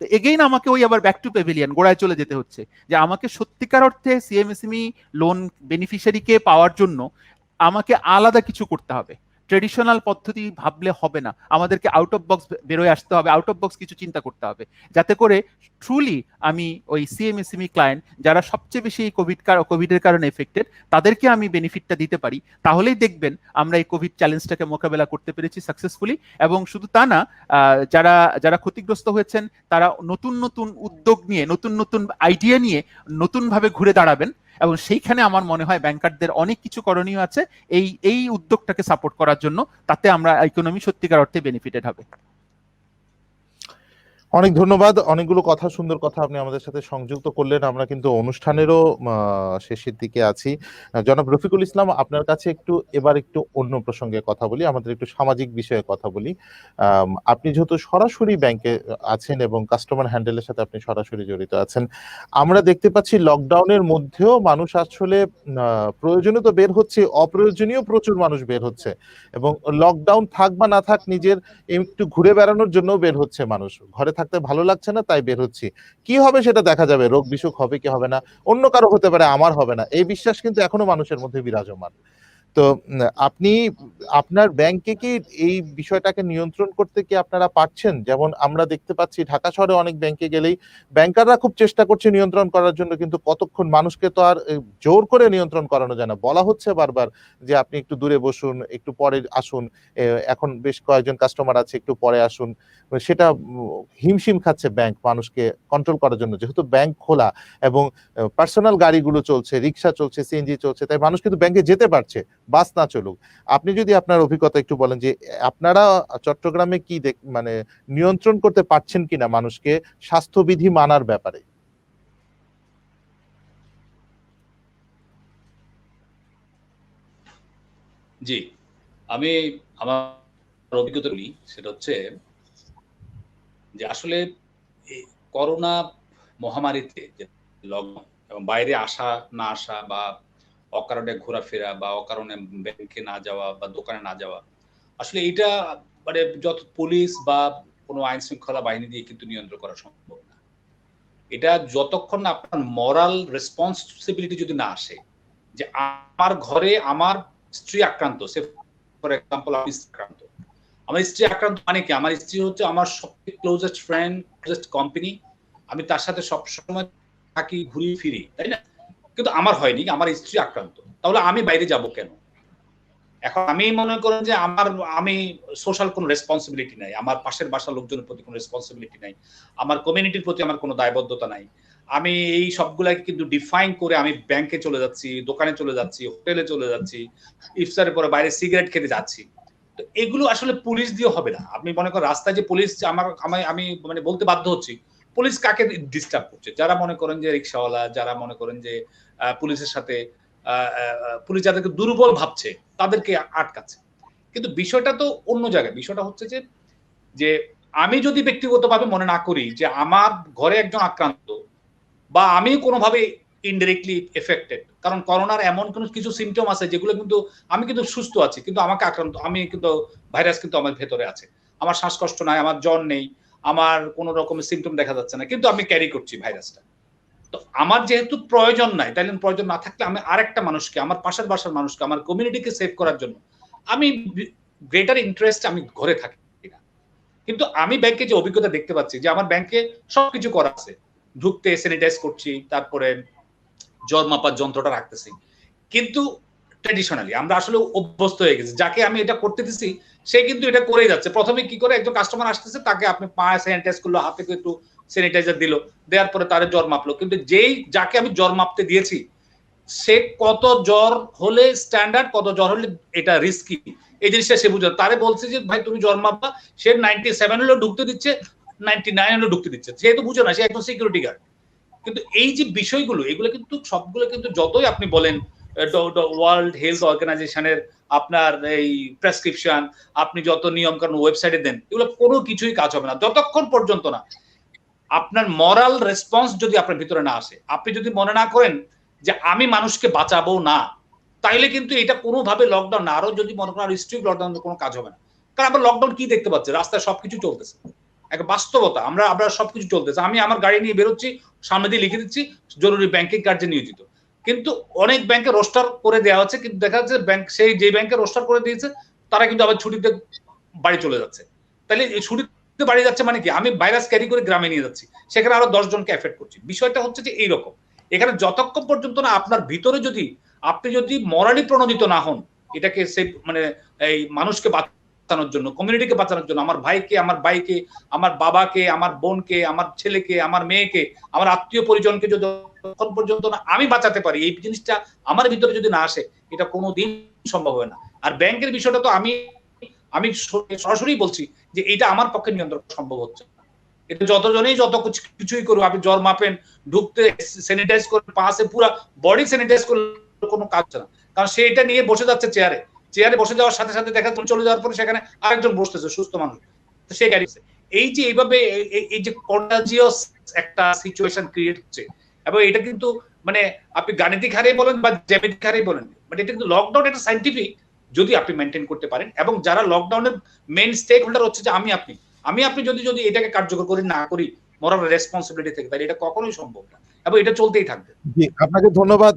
তো এগেইন আমাকে ওই আবার ব্যাক টু পেভিলিয়ন গোড়ায় চলে যেতে হচ্ছে, যে আমাকে সত্যিকার অর্থে সিএমএসএমই লোন বেনিফিশিয়ারিকে পাওয়ার জন্য আমাকে আলাদা কিছু করতে হবে। ট্রেডিশনাল পদ্ধতি ভাবলে হবে না, আমাদেরকে আউট অফ বক্স বেরোয় আসতে হবে, আউট অফ বক্স কিছু চিন্তা করতে হবে, যাতে করে ট্রুলি আমি ওই সিএমএসএমই ক্লায়েন্ট যারা সবচেয়ে বেশি কোভিডের কারণে এফেক্টেড, তাদেরকে আমি বেনিফিটটা দিতে পারি। তাহলেই দেখবেন আমরা এই কোভিড চ্যালেঞ্জটাকে মোকাবেলা করতে পেরেছি সাকসেসফুলি। এবং শুধু তা না, যারা যারা ক্ষতিগ্রস্ত হয়েছেন তারা নতুন নতুন উদ্যোগ নিয়ে, নতুন নতুন আইডিয়া নিয়ে নতুনভাবে ঘুরে দাঁড়াবেন। এবং সেইখানে আমার মনে হয় ব্যাংকারদের অনেক কিছু করণীয় আছে এই উদ্যোগটাকে সাপোর্ট করার জন্য, তাতে আমরা ইকোনমি সত্যিকার অর্থে বেনিফিটেড হবে। অনেক ধন্যবাদ। অনেকগুলো কথা, সুন্দর কথা আপনি আমাদের সাথে সংযুক্ত করলেন। আমরা কিন্তু অনুষ্ঠানেরও শেষের দিকে আছি। জনাব রফিকুল ইসলাম, আপনার কাছে এবার একটু অন্য প্রসঙ্গে কথা বলি, আমাদের একটু সামাজিক বিষয়ে কথা বলি। আপনি যেহেতু সরাসরি ব্যাংকে আছেন এবং কাস্টমার হ্যান্ডেলের সাথে আপনি সরাসরি জড়িত আছেন, আমরা দেখতে পাচ্ছি লকডাউনের মধ্যেও মানুষ আসলে প্রয়োজনীয় তো বের হচ্ছে, অপ্রয়োজনীয় প্রচুর মানুষ বের হচ্ছে, এবং লকডাউন থাক বা না থাক নিজের একটু ঘুরে বেড়ানোর জন্য বের হচ্ছে মানুষ। ঘরে থাকতে ভালো লাগছে না, তাই বের হচ্ছি। কি হবে সেটা দেখা যাবে, রোগ বিসুখ হবে কি হবে না, অন্য কারো হতে পারে, আমার হবে না, এই বিশ্বাস কিন্তু এখনো মানুষের মধ্যে বিরাজমান। তো আপনি আপনার ব্যাংকে কি এই বিষয়টাকে নিয়ন্ত্রণ করতে কি আপনারা পারছেন? যেমন আমরা দেখতে পাচ্ছি ঢাকা শহরে অনেক ব্যাংকে গেলেই ব্যাংকাররা খুব চেষ্টা করছে নিয়ন্ত্রণ করার জন্য, কিন্তু কতক্ষণ মানুষকে তো আর জোর করে নিয়ন্ত্রণ করানো যায় না। বলা হচ্ছে বারবার যে আপনি একটু দূরে বসুন, একটু পরে আসুন, এখন বেশ কয়েকজন কাস্টমার আছে, একটু পরে আসুন। সেটা হিমশিম খাচ্ছে ব্যাংক মানুষকে কন্ট্রোল করার জন্য, যেহেতু ব্যাংক খোলা এবং পার্সোনাল গাড়িগুলো চলছে, রিক্সা চলছে, সিএনজি চলছে, তাই মানুষ কিন্তু ব্যাংকে যেতে পারছে, বাস না চলুক। আপনি যদি আপনার অভিজ্ঞতা একটু বলেন যে আপনারা চট্টগ্রামে কি মানে নিয়ন্ত্রণ করতে পারছেন কিনা মানুষকে স্বাস্থ্যবিধি মানার ব্যাপারে? জি, আমি আমার অভিজ্ঞতা বলি, সেটা হচ্ছে যে আসলে করোনা মহামারীতে যে লকডাউন এবং বাইরে আসা না আসা বা অকারণে ঘোরাফেরা বা অকারণে ব্যাংকে না যাওয়া বা দোকানে না যাওয়া, আসলে এটা মানে যত পুলিশ বা কোনো আইন শৃঙ্খলা বাহিনী দিয়ে কিন্তু নিয়ন্ত্রণ করা সম্ভব না। এটা যতক্ষণ না আপনার মরাল রেসপন্সিবিলিটি যদি না আসে, যে আমার ঘরে আমার স্ত্রী আক্রান্ত, সে ফর এক্সাম্পল আমি আক্রান্ত, আমার স্ত্রী আক্রান্ত মানে কি, আমার স্ত্রী হচ্ছে আমার সবচেয়ে ক্লোজেস্ট ফ্রেন্ড, ক্লোজেস্ট কোম্পানি, আমি তার সাথে সবসময় থাকি, ঘুরি ফিরি, তাই না? কিন্তু আমার হয়নি, আমার স্ত্রী আক্রান্ত, তাহলে আমি বাইরে যাব কেন? এখন আমি মনে করেন যে আমি সোশ্যাল কোনো রেসপন্সিবিলিটি নাই, আমার পাশের বাসার লোকজনের প্রতি কোনো রেসপন্সিবিলিটি নাই, আমার কমিউনিটির প্রতি আমার কোনো দায়বদ্ধতা নাই, আমি এই সবগুলাকে কিন্তু ডিফাইন করে আমি ব্যাংকে চলে যাচ্ছি, দোকানে চলে যাচ্ছি, হোটেলে চলে যাচ্ছি, ইফতারের পরে বাইরে সিগারেট খেতে যাচ্ছি। তো এগুলো আসলে পুলিশ দিয়ে হবে না। আপনি মনে করেন রাস্তায় যে পুলিশ আমি মানে বলতে বাধ্য হচ্ছি, পুলিশ কাকে ডিস্টার্ব করছে? যারা মনে করেন যে রিক্সাওয়ালা, যারা মনে করেন যে পুলিশের সাথে পুলিশ যাদেরকে দুর্বল ভাবছে তাদেরকে আটকাচ্ছে। কিন্তু বিষয়টা তো অন্য জায়গায়। বিষয়টা হচ্ছে যে যে আমি যদি ব্যক্তিগতভাবে মনে না করি যে আমার ঘরে একজন আক্রান্ত বা আমি কোনোভাবে ইনডিরেক্টলি এফেক্টেড, কারণ করোনার এমন কিছু সিমটম আছে যেগুলো কিন্তু আমি কিন্তু সুস্থ আছি, কিন্তু আমাকে আক্রান্ত, আমি কিন্তু ভাইরাস কিন্তু আমার ভেতরে আছে, আমার শ্বাসকষ্ট নাই, আমার জ্বর নেই, আমার কোনো রকমের সিমটম দেখা যাচ্ছে না, কিন্তু আমি ক্যারি করছি ভাইরাসটা। তো আমার যেহেতু প্রয়োজন নাই, তাইলে প্রয়োজন না থাকলে আমি আরেকটা মানুষকে, আমার পাশের বাসার মানুষকে, আমার কমিউনিটিকে সেভ করার জন্য আমি গ্রেটার ইন্টারেস্ট আমি ঘরে থাকি না। কিন্তু আমি ব্যাংকে যে অভিজ্ঞতা দেখতে পাচ্ছি যে আমার ব্যাংকে সবকিছু করা আছে, ঢুকতে স্যানিটাইজ করছি, তারপরে জ্বর মাপার যন্ত্রটা রাখতেছি, কিন্তু ট্র্যাডিশনালি আমরা আসলে অভ্যস্ত হয়ে গেছি, যাকে আমি এটা করতে দিছি সে কিন্তু এটা করেই যাচ্ছে। প্রথমে কি করে, একজন কাস্টমার আসতেছে, তাকে আপনি পায়ে স্যানিটাইজ করলো, হাতে একটু স্যানিটাইজার দিল, দেওয়ার পরে তার জ্বর মাপলো, কিন্তু যাকে আমি জ্বর মাপতে দিয়েছি সে কত জ্বর হলে স্ট্যান্ডার্ড, কত জ্বর হলে এটা রিস্কি, এই জিনিসটা সে বুঝে। তারে বলছে যে ভাই তুমি জ্বর মাপবা, সে 97 হলেও ঢুকতে দিচ্ছে, 99 হলেও ঢুকতে দিচ্ছে, সে তো বুঝে না, সে একজন সিকিউরিটি গার্ড। কিন্তু এই যে বিষয়গুলো, এগুলো কিন্তু সবগুলো কিন্তু যতই আপনি বলেন ওয়ার্ল্ড হেলথ অর্গানাইজেশনের আপনার এই প্রেসক্রিপশন, আপনি যত নিয়ম কানুন ওয়েবসাইটে দেন, এগুলো কোনো কিছুই কাজ হবে না যতক্ষণ পর্যন্ত না আপনার মরাল রেসপন্স যদি আপনার ভিতরে না আসে। আপনি যদি মনে না করেন যে আমি মানুষকে বাঁচাবো না, তাইলে কিন্তু এটা কোনোভাবে লকডাউন না, আরো যদি মনে করেন আরো স্ট্রিক্ট লকডাউন, কোনো কাজ হবে না। কারণ আমরা লকডাউন কি দেখতে পাচ্ছি, রাস্তায় সবকিছু চলতেছে, একটা বাস্তবতা, আমরা সবকিছু চলতেছে, আমি আমার গাড়ি নিয়ে বেরোচ্ছি, সামনে দিয়ে লিখে দিচ্ছি জরুরি ব্যাংকিং কার্যে নিয়োজিত, কিন্তু অনেক ব্যাংকে রোস্টার করে দেওয়া হচ্ছে, কিন্তু দেখা যাচ্ছে ব্যাংক, সেই যে ব্যাংকে রোস্টার করে দিয়েছে তারা কিন্তু আবার ছুটিতে বাড়ি চলে যাচ্ছে। তাহলে এই ছুটিতে বাড়ি যাচ্ছে মানে কি, আমি ভাইরাস ক্যারি করে গ্রামে নিয়ে যাচ্ছি, সেখানে আরো 10 জনকে এফেক্ট করছি। বিষয়টা হচ্ছে যে এইরকম, এখানে যতক্ষণ পর্যন্ত না আপনার ভিতরে যদি আপনি যদি মরালি প্রণোদিত না হন, এটাকে সে মানে এই মানুষকে বাঁচানোর জন্য, কমিউনিটিকে বাঁচানোর জন্য, আমার ভাইকে, আমার ভাইকে, আমার বাবাকে, আমার বোনকে, আমার ছেলেকে, আমার মেয়েকে, আমার আত্মীয় পরিজনকে যতক্ষণ পর্যন্ত না আমি বাঁচাতে পারি, এই জিনিসটা আমার ভিতরে যদি না আসে, এটা কোনোদিন সম্ভব হবে না। আর ব্যাংকের বিষয়টা তো আমি সরাসরি বলছি যে এটা আমার পক্ষে নিয়ন্ত্রণ সম্ভব হচ্ছে। এটা যতজনেই যত কিছুই করুক, আপনি জ্বর মাপেন, ঢুকতে স্যানিটাইজ করে, পাশে পুরো বডি স্যানিটাইজ করলে কোনো কাজ না, কারণ সে এটা নিয়ে বসে যাচ্ছে চেয়ারে বসে যাওয়ার সাথে সাথে দেখা চলে যাওয়ার পরে সেখানে আরেকজন বসতেছে সুস্থ মানুষ, তো সে গাড়িছে। এই যে এইভাবে এই যে কন্টাজিয়াস একটা সিচুয়েশন ক্রিয়েট হচ্ছে, এবং এটা কিন্তু মানে আপনি গাণিতিক হারে বলেন বা জ্যামিতিক হারে বলেন, মানে এটা কিন্তু লকডাউন একটা সাইন্টিফিক, যদি আপনি মেনটেন করতে পারেন, এবং যারা লকডাউনের মেইন স্টেক হোল্ডার হচ্ছে যে আমি আপনি যদি এটাকে কার্যকর করে না করি মোরাল রেসপন্সিবিলিটি থেকে, তাহলে এটা কখনোই সম্ভব না, এবং এটা চলতেই থাকবে। জি, আপনাকে ধন্যবাদ।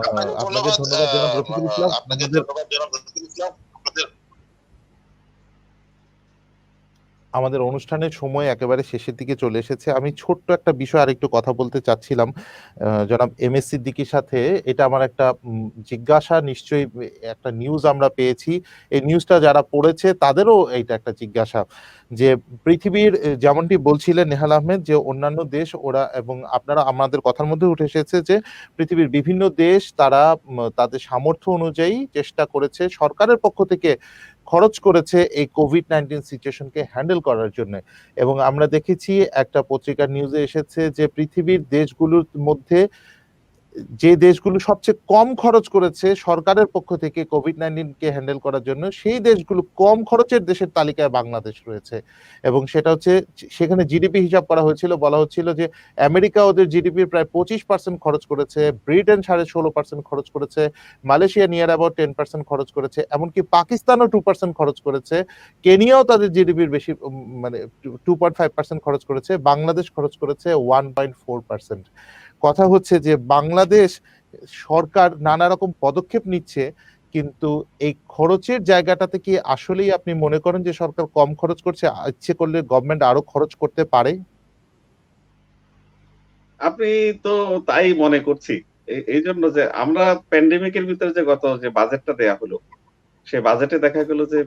আপনাকে আপনাকে ধন্যবাদ ধন্যবাদ জনাব রফিকুল ইসলাম। আপনাকে ধন্যবাদ জনাব রফিকুল ইসলাম। আমাদের অনুষ্ঠানের সময় একেবারে শেষের দিকে চলে এসেছে। আমি ছোট্ট একটা বিষয় আরেকটু কথা বলতে চাচ্ছিলাম জনাব এম.এস. সিদ্দিকীর সাথে। এটা আমার একটা জিজ্ঞাসা, নিশ্চয়ই একটা নিউজ আমরা পেয়েছি। এই নিউজটা যারা পড়েছে তাদেরও এইটা একটা জিজ্ঞাসা যে পৃথিবীর যেমনটি বলছিলেন নেহাল আহমেদ, যে অন্যান্য দেশ ওরা, এবং আপনারা আমাদের কথার মধ্যে উঠে এসেছে যে পৃথিবীর বিভিন্ন দেশ তারা তাদের সামর্থ্য অনুযায়ী চেষ্টা করেছে, সরকারের পক্ষ থেকে খরচ করেছে এই কোভিড-19 সিচুয়েশনকে হ্যান্ডেল করার জন্য। এবং আমরা দেখেছি একটা পত্রিকার নিউজে এসেছে যে পৃথিবীর দেশগুলোর মধ্যে যে দেশগুলো সবচেয়ে কম খরচ করেছে সরকারের পক্ষ থেকে কোভিড-19 কে হ্যান্ডেল করার জন্য, সেই দেশগুলো কম খরচের দেশের তালিকায় বাংলাদেশ রয়েছে। এবং সেটা হচ্ছে সেখানে জিডিপি হিসাব করা হয়েছিল, বলা হচ্ছিল যে আমেরিকা ওদের জিডিপির প্রায় 25% খরচ করেছে, ব্রিটেন 16.5% খরচ করেছে, মালয়েশিয়া নিয়ার অ্যাবাউট 10% খরচ করেছে, এমনকি পাকিস্তানও 2% খরচ করেছে, কেনিয়াও তাদের জিডিপির বেশি মানে 2.5% খরচ করেছে, বাংলাদেশ খরচ করেছে 1.4%। কথা হচ্ছে যে বাংলাদেশ সরকার নানা রকম পদক্ষেপ নিচ্ছে, কিন্তু এই খরচের জায়গাটাতে কি আসলেই আপনি মনে করেন যে সরকার কম খরচ করছে? ইচ্ছে করলে গভর্নমেন্ট আরো খরচ করতে পারে? আপনি তো তাই মনে করছি। এই জন্য যে আমরা প্যান্ডেমিকের ভিতরে যে গত যে বাজেটটা দেয়া হলো, সে বাজেটে দেখা গেল যে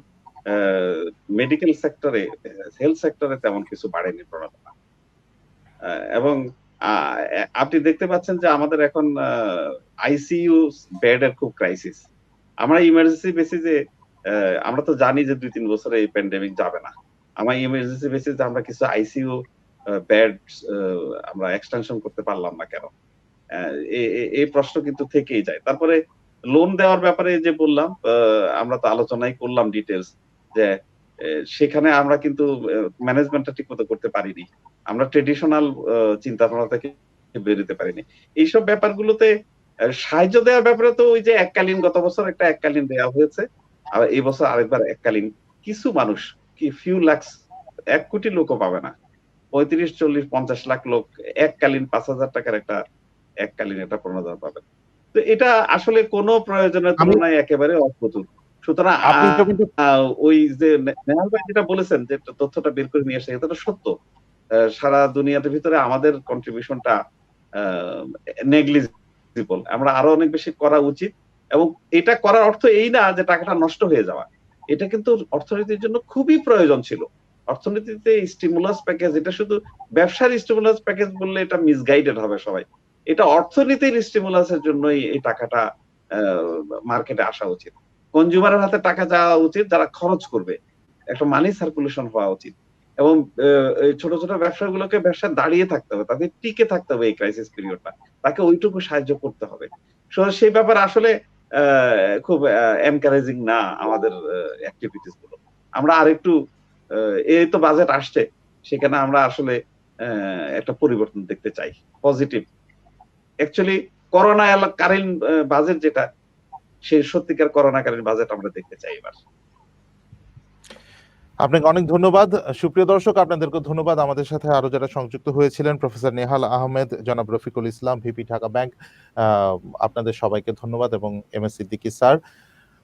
মেডিকেল সেক্টরে, হেলথ সেক্টরে তেমন কিছু বাড়েনি প্রণোদনা। এবং আপনি দেখতে পাচ্ছেন যে আমাদের এখন আইসিইউ বেডের খুব ক্রাইসিস। আমরা ইমার্জেন্সি বেসিসে আমরা তো জানি যে ২-৩ বছরে এই প্যান্ডেমিক যাবে না। আমরা ইমার্জেন্সি বেসিসে আমরা কিছু আইসিইউ বেড আমরা এক্সটেনশন করতে পারলাম না কেন? এই প্রশ্ন কিন্তু থেকেই যায়। তারপরে লোন দেওয়ার ব্যাপারে যে বললাম, আমরা তো আলোচনাই করলাম ডিটেইলস যে সেখানে আমরা কিন্তু ম্যানেজমেন্টটা ঠিকমতো করতে পারিনি। আমরা ট্রেডিশনাল চিন্তা ভাবনা থেকে বেরোতে পারিনি। এইসব ব্যাপারগুলোতে সাহায্য দেওয়ার ব্যাপারে তো ওই যে এককালীন গত বছর একটা এককালীন দেওয়া হয়েছে। আর এই বছর আরেকবার এককালীন কিছু মানুষ কি ফিউ লাখস ১ কোটি লোকও পাবে না। ৩৫, ৪০, ৫০ লাখ লোক এককালীন ৳৫,০০০ একটা এককালীন একটা প্রণোদনা পাবেন। তো এটা আসলে কোনো প্রয়োজনের তুলনায় একেবারে অপ্রতুল। সুতরাং আপনি যেমনটা ওই যে নেহাল ভাই যেটা বলেছেন যে তথ্যটা বের করে নিয়ে আসে, এটা তো সত্য। সারা দুনিয়ার ভিতরে আমাদের কন্ট্রিবিউশনটা আ নেগলিজিবল। আমরা আরো অনেক বেশি করা উচিত এবং এটা করার অর্থ এই না যে টাকাটা নষ্ট হয়ে যাওয়া। এটা কিন্তু অর্থনীতির জন্য খুবই প্রয়োজন ছিল। অর্থনীতিতে স্টিমুলাস প্যাকেজ, এটা শুধু ব্যবসার স্টিমুলাস প্যাকেজ বললে এটা মিসগাইডেড হবে সবাই। এটা অর্থনীতির স্টিমুলাসের জন্যই এই টাকাটা আ মার্কেটে আসা উচিত। কনজিউমারের হাতে টাকা যাওয়া উচিত যারা খরচ করবে। একটা মানি সার্কুলেশন হওয়া উচিত। এবং এই ছোট, ছোট ব্যবসাগুলোকে ব্যবসা দাঁড়িয়ে থাকতে হবে। তাদের টিকে থাকতে হবে এই ক্রাইসিস পিরিয়ডটা। তাকে ওইটুকু সাহায্য করতে হবে। সেই ব্যাপারে আসলে আ খুব এনকারেজিং না আমাদের এক্টিভিটিস গুলো। আমরা আরেকটু আ এই তো বাজেট আসছে। সেখানে আমরা আসলে একটা পরিবর্তন দেখতে চাই। পজিটিভ। অ্যাকচুয়ালি করোনা কালীন বাজেট যেটা, সেই সত্যিকার করোনাকালীন বাজেট আমরা দেখতে চাই এবার। আপনাকে অনেক ধন্যবাদ। সুপ্রিয় দর্শক, আপনাদেরকে ধন্যবাদ। আমাদের সাথে আরো যারা সংযুক্ত হয়েছিলেন, প্রফেসর নেহাল আহমেদ, জনাব রফিকুল ইসলাম, ভিপি ঢাকা ব্যাংক, আপনাদের সবাইকে ধন্যবাদ, এবং এম এস সিদ্দিকী স্যার।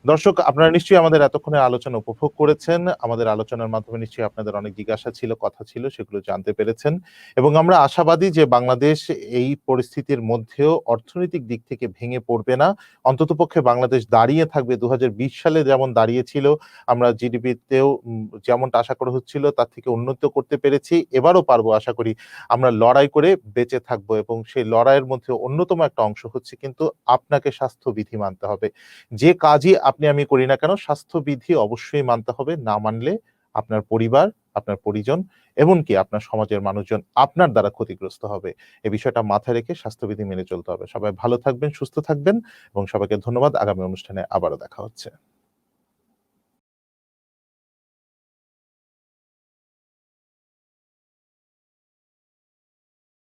দর্শক, আপনারা নিশ্চয়ই আমাদের এতক্ষণের আলোচনা উপভোগ করেছেন। আমাদের আলোচনার মাধ্যমে নিশ্চয়ই আপনাদের অনেক জিজ্ঞাসা ছিল, কথা ছিল, সেগুলো জানতে পেরেছেন। এবং আমরা আশাবাদী যে বাংলাদেশ এই পরিস্থিতির মধ্যেও অর্থনৈতিক দিক থেকে ভেঙে পড়বে না। অন্ততপক্ষে বাংলাদেশ দাঁড়িয়ে থাকবে ২০২০ সালে যেমন দাঁড়িয়েছিল। আমরা জিডিপিতেও যেমনটা আশা করা হচ্ছিল তার থেকে উন্নত করতে পেরেছি, এবারও পারবো আশা করি। আমরা লড়াই করে বেঁচে থাকবো, এবং সেই লড়াইয়ের মধ্যে অন্যতম একটা অংশ হচ্ছে কিন্তু আপনাকে স্বাস্থ্যবিধি মানতে হবে। যে কাজই আপনি আমি করি না কেন, স্বাস্থ্যবিধি অবশ্যই মানতে হবে। না মানলে আপনার পরিবার, আপনার পরিজন, এমনকি আপনার সমাজের মানুষজন আপনার দ্বারা ক্ষতিগ্রস্ত হবে। এই বিষয়টা মাথায় রেখে স্বাস্থ্যবিধি মেনে চলতে হবে। সবাই ভালো থাকবেন, সুস্থ থাকবেন, এবং সবাইকে ধন্যবাদ। আগামী অনুষ্ঠানে আবারও দেখা হচ্ছে।